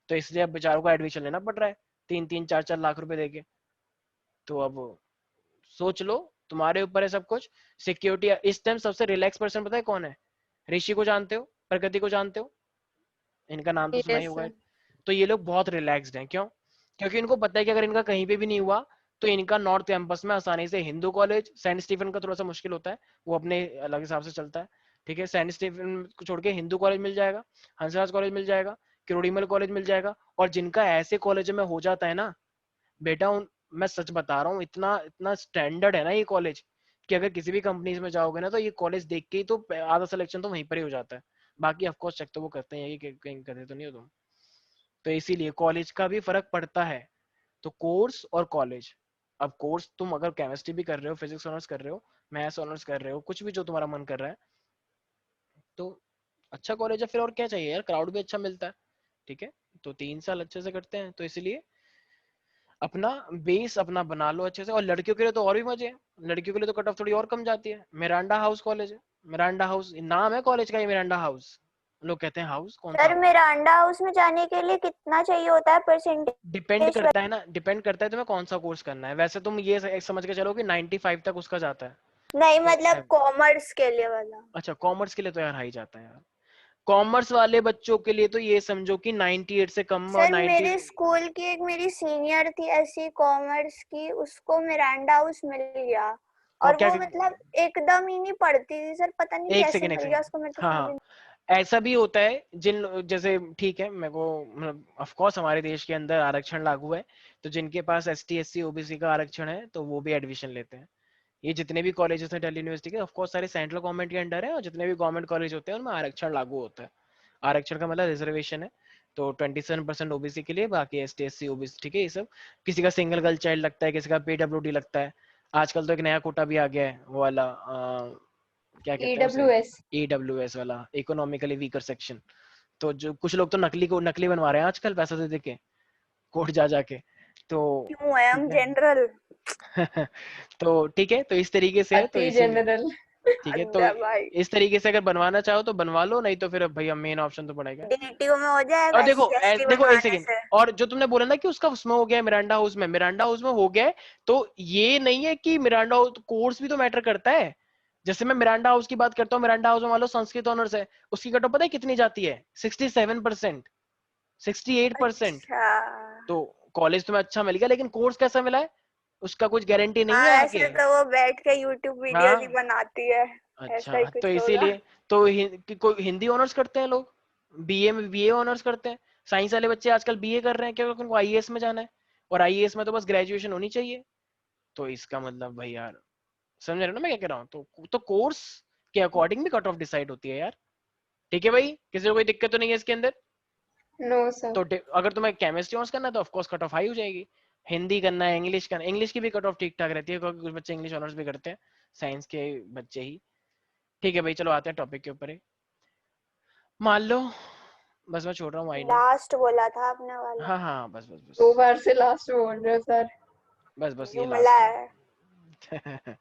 तो इसलिए अब बेचारों को एडमिशन लेना पड़ रहा है 3-3, 4-4 लाख रुपए देके। तो अब सोच लो, तुम्हारे ऊपर है सब कुछ। सिक्योरिटी इस टाइम सबसे रिलैक्स पर्सन पता है कौन है? ऋषि को जानते हो, प्रगति को जानते हो, इनका नाम तो सुना ही यस होगा। सर। तो ये लोग बहुत रिलैक्स्ड हैं। क्यों? क्योंकि इनको पता है कि अगर इनका कहीं पे भी नहीं हुआ तो इनका नॉर्थ कैंपस में आसानी से, हिंदू कॉलेज सेंट स्टीफन का थोड़ा सा मुश्किल होता है, वो अपने अलग हिसाब से चलता है। ठीक है, सेंट स्टीफन को छोड़ के हिंदू कॉलेज मिल जाएगा, हंसराज कॉलेज मिल जाएगा, किरोड़ीमल कॉलेज मिल जाएगा, और जिनका ऐसे कॉलेज में हो जाता है ना बेटा, मैं सच बता रहा हूँ, इतना इतना स्टैंडर्ड है ना ये कॉलेज, कि अगर किसी भी कंपनीज में जाओगे ना तो ये कॉलेज देख के ही तो आधा सिलेक्शन तो वहीं पर ही हो जाता है। बाकी ऑफ कोर्स चेक तो वो करते हैं कि कहीं करते तो नहीं हो तुम। तो इसीलिए कॉलेज का भी फर्क पड़ता है। तो कोर्स और कॉलेज, अब कोर्स तुम अगर केमिस्ट्री भी कर रहे हो, फिजिक्स ऑनर्स कर रहे हो, मैथ्स ऑनर्स कर रहे हो, कुछ भी जो तुम्हारा मन कर रहा है, तो अच्छा कॉलेज है फिर, और क्या चाहिए यार, क्राउड भी अच्छा मिलता है। ठीक है, तो 3 साल अच्छे से करते हैं, तो इसलिए अपना बेस अपना बना लो अच्छे से। और लड़कियों के लिए तो और भी मजे हैं, लड़कियों के लिए तो कट ऑफ थोड़ी और कम जाती है। मिरांडा हाउस कॉलेज है, मिरांडा हाउस नाम है कॉलेज का, ये मिरांडा हाउस, लोग कहते हैं हाउस कौन सा। सर मिरांडा हाउस में जाने के लिए कितना चाहिए होता है डिपेंड परसेंटेज? करता है ना, डिपेंड करता है तुम्हें कौन सा कोर्स करना है। वैसे तुम ये समझ के चलो कि 95 तक उसका जाता है। नहीं तो मतलब कॉमर्स के लिए वाला। अच्छा, कॉमर्स के लिए तो यार हाई जाता है यार। कॉमर्स वाले बच्चों के लिए तो ये समझो कि 98 से कम, और सर 90। मेरे स्कूल की एक मेरी सीनियर थी ऐसी कॉमर्स की, उसको मिरांडा हाउस मिल गया, और और क्या, वो मतलब एकदम ही नहीं पढ़ती थी सर, पता नहीं एक कैसे सेकेंड, एक मिल गया सेकेंड, उसको, मेरे को हाँ समझ हाँ, नहीं। ऐसा भी होता है जैसे ठीक है, मेरे को मतलब ऑफ कोर्स हमारे देश के अंदर आरक्षण लागू है, तो जिनके पास ST SC OBC का आरक्षण है तो वो भी एडमिशन लेते हैं। ये जितने भी कॉलेजेस हैं दिल्ली यूनिवर्सिटी के, ऑफ कोर्स सारे सेंट्रल गवर्नमेंट के अंडर है, और जितने भी गवर्नमेंट कॉलेज होते हैं उनमें आरक्षण लागू होता है। आरक्षण का मतलब रिजर्वेशन है, तो 27% OBC के लिए, बाकी ST SC OBC, ठीक है, ये सब। किसी का सिंगल गर्ल चाइल्ड लगता है, किसी का PWD लगता है। आजकल तो एक नया कोटा भी आ गया है, वो वाला क्या कहते हैं उसे, EWS। EWS वाला, इकोनॉमिकली वीकर सेक्शन। तो जो कुछ लोग तो नकली बनवा रहे हैं आजकल, पैसा दे दे के, कोर्ट जा जाके। तो क्यों है, हम ठीक है। जनरल। तो ठीक है, तो इस तरीके से है, तो अति इसीलिए जनरल। ठीक है, तो अद्दा भाई, इस तरीके से अगर बनवाना चाहो तो बनवा लो, नहीं तो फिर अब भैया मेन ऑप्शन तो पड़ेगा। DTO में हो और जाएगा देखो SC देखो एक बनवाने सेकेंड, से। और जो तुमने बोला ना कि उसका उसमें हो गया, मिरांडा हाउस में, मिरांडा हाउस में हो गया है, तो ये नहीं है कि मिरांडा हाउस कोर्स भी तो मैटर करता है। जैसे मैं मिरांडा हाउस की बात करता हूँ, मिरांडा हाउस में मान लो संस्कृत ऑनर्स है, उसकी कट ऑफ पता है कितनी जाती है? 67%, 68%। अच्छा। तो कॉलेज तुम्हें अच्छा मिल गया, लेकिन कोर्स कैसा मिला है उसका कुछ गारंटी नहीं है हाँ आगे। ऐसे तो वो बैठ के YouTube वीडियोस ही हाँ, बनाती है, ऐसा ही अच्छा, तो कुछ होगा। इसीलिए तो कोई हिंदी ऑनर्स करते हैं लोग, BA में BA ऑनर्स करते हैं। साइंस वाले बच्चे आजकल BA कर रहे हैं क्योंकि उनको IAS में जाना है, और IAS में तो बस ग्रेजुएशन होनी चाहिए। तो इसका मतलब भाई यार, समझ रहे हो ना मैं क्या कह रहा हूँ? तो कोर्स के अकॉर्डिंग भी कट ऑफ डिसाइड होती है यार। ठीक है भाई, किसी को कोई दिक्कत तो नहीं है इसके अंदर? No sir. तो अगर तुम्हें केमिस्ट्री ऑनर्स करना है तो ऑफकोर्स कट ऑफ हाई हो जाएगी। हिंदी करना है, इंग्लिश करना, इंग्लिश की भी कट ऑफ ठीक ठाक रहती है, क्योंकि कुछ बच्चे इंग्लिश ऑनर्स भी करते हैं, साइंस के बच्चे ही। ठीक है भाई, चलो आते हैं टॉपिक के ऊपर ही। मान लो, बस मैं छोड़ रहा हूँ, आई नो। लास्ट बोला था आपने वाला हाँ हाँ, बस बस 2 बस बार से लास्ट बोल रहे हो सर। बस बस, ये जुमला लास्ट है। है।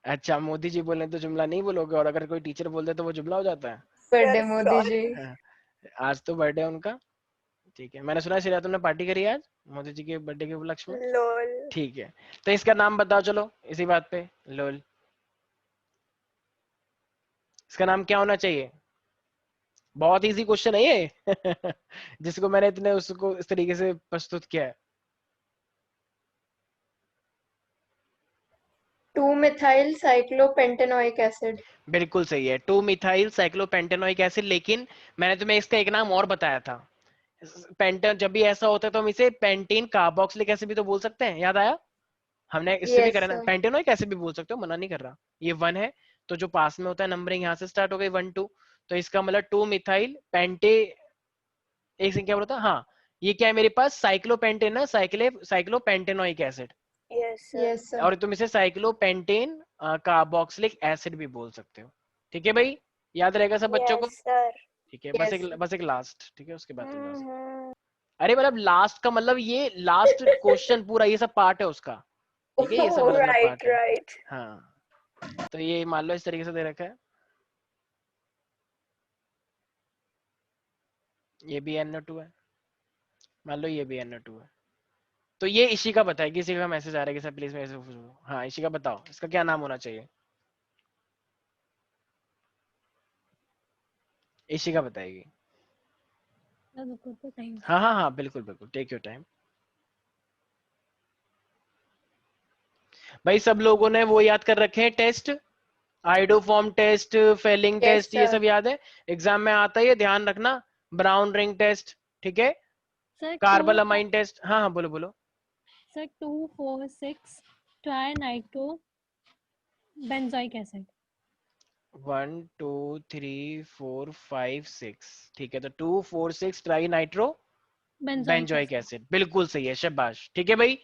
अच्छा, मोदी जी बोले तो जुमला नहीं बोलोगे, और अगर कोई टीचर बोल दे तो वो जुमला हो जाता है? Birthday sir Modi ji. हाँ, आज तो बर्थडे है उनका। ठीक है, मैंने सुना श्रेया तुमने पार्टी करी आज मोदी जी के बर्थडे के उपलक्ष्य में। लोल। ठीक है, तो इसका नाम बताओ, चलो इसी बात पे। लोल, इसका नाम क्या होना चाहिए? बहुत इजी क्वेश्चन है ये। जिसको मैंने इतने उसको इस तरीके से प्रस्तुत किया है। 2-मिथाइल साइक्लोपेंटेनोइक एसिड। बिल्कुल सही है, 2 मिथाइल साइक्लोपेंटेनोइक एसिड। लेकिन मैंने तुम्हें इसका एक नाम और बताया था। पेंटेन, जब भी ऐसा होता है तो हम इसे पेंटेन कार्बोक्सिलिक एसिड भी तो बोल सकते हैं, याद आया? हमने इससे भी यस करा ना, सर। पेंटेनोइक एसिड भी बोल सकते हो, मना नहीं कर रहा। ये 1 है, तो जो पास में होता है नंबरिंग यहाँ से स्टार्ट हो गई 1 2, तो इसका मतलब 2 मिथाइल पेंटे, एक सेकंड क्या बोला था, हाँ, ये क्या है मेरे पास? साइक्लोपेंटेन ना, cyclopentanoic acid. Yes sir. Yes sir. और तुम इसे साइक्लोपेंटेन कार्बोक्सिलिक एसिड भी बोल सकते हो। ठीक है भाई, याद रहेगा सब बच्चों को? Yes sir. ठीक है, यस सर। बस एक लास्ट, ठीक है, उसके बाद तुम जा सकते हम्म। हो। अरे मतलब लास्ट का मतलब ये लास्ट क्वेश्चन पूरा ये सब पार्ट है उसका। ठीक है, ये सब अलग अलग राइट पार्ट है। राइट। हाँ, तो ये मान लो इस तरीके से दे रखा है, ये भी NO2 है, मान लो ये भी NO2 है। तो ये इसी का बताए, किसी का मैसेज आ रहा है कि सर प्लीज मेरे से पूछो। हाँ, इसी का बताओ, इसका क्या नाम होना चाहिए? इसी का बताएगी। रुको तो टाइम। हाँ हाँ हाँ, बिल्कुल बिल्कुल, टेक योर टाइम। भाई सब लोगों ने वो याद कर रखे हैं test, iodoform test, Fehling's test, ये सर। सब याद है? एग्जाम में आता है ये, ध्यान रखना। ब्राउन रिंग टेस्ट, ठीक है, सर कार्बोलामाइन टेस्ट। हाँ हाँ, बोलो बोलो। Sir 2,4,6 tri nitro benzoic acid. 1 2 3 4 5 6, ठीक है, तो 2 4 6 tri nitro benzoic benzoic acid. Acid, बिल्कुल सही है, शाबाश। ठीक है भाई,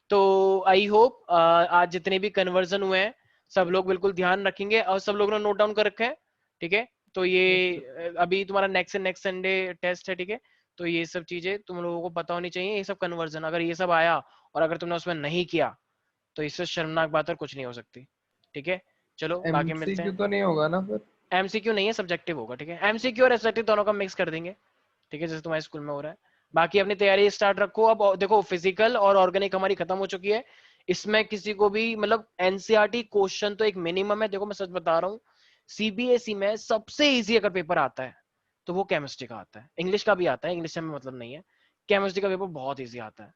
तो आई होप आज जितने भी कन्वर्जन हुए हैं सब लोग बिल्कुल ध्यान रखेंगे, और सब लोगों ने नोट डाउन कर रखा है। ठीक है, तो ये अभी तुम्हारा नेक्स्ट संडे टेस्ट है, ठीक है, तो ये सब चीजें तुम लोगों को पता होनी चाहिए। ये सब कन्वर्जन अगर ये सब आया और अगर तुमने उसमें नहीं किया तो इससे शर्मनाक बात और कुछ नहीं हो सकती। ठीक है, चलो बाकी मिलते MCQ हैं। तो नहीं होगा ना फिर? एमसीक्यू नहीं है, सब्जेक्टिव होगा। ठीक है, एमसीक्यू और सब्जेक्टिव दोनों का मिक्स कर देंगे। ठीक है, जैसे तुम्हारे स्कूल में हो रहा है। बाकी अपनी तैयारी स्टार्ट रखो। अब देखो, फिजिकल और ऑर्गेनिक हमारी खत्म हो चुकी है। इसमें किसी को भी मतलब एनसीईआरटी क्वेश्चन तो एक मिनिमम है। देखो मैं सच बता रहा हूँ, सीबीएसई में सबसे इजी अगर पेपर आता है तो वो केमिस्ट्री का आता है। इंग्लिश का भी आता है, इंग्लिश से हमें मतलब नहीं है। केमिस्ट्री का पेपर बहुत ईजी आता है।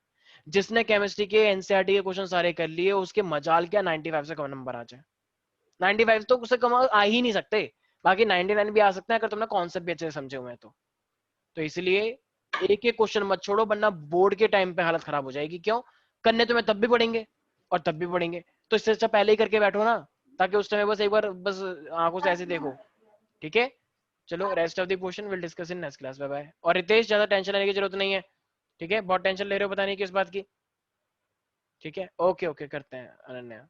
जिसने केमिस्ट्री के एनसीईआरटी के क्वेश्चन सारे कर लिए उसके मजाल क्या 95 से कम नंबर आ जाए। 95 तो उससे कम आ ही नहीं सकते। बाकी 99 भी आ सकते हैं अगर तुमने कॉन्सेप्ट भी अच्छे से समझे हुए हैं तो इसलिए एक एक क्वेश्चन मत छोड़ो, वरना बोर्ड के टाइम पे हालत खराब हो जाएगी। क्यों? करने तुम्हें तब भी पढ़ेंगे और तब भी पढ़ेंगे, तो इससे अच्छा पहले ही करके बैठो ना, ताकि उस टाइम बस एक बार बस आंखों से ऐसे देखो। ठीक है, चलो rest of the question will discuss in next class. Bye bye. और रितेश, ज्यादा टेंशन लेने की जरूरत नहीं है। ठीक है, बहुत टेंशन ले रहे हो पता नहीं किस बात की। ठीक है, ओके ओके, करते हैं अनन्या।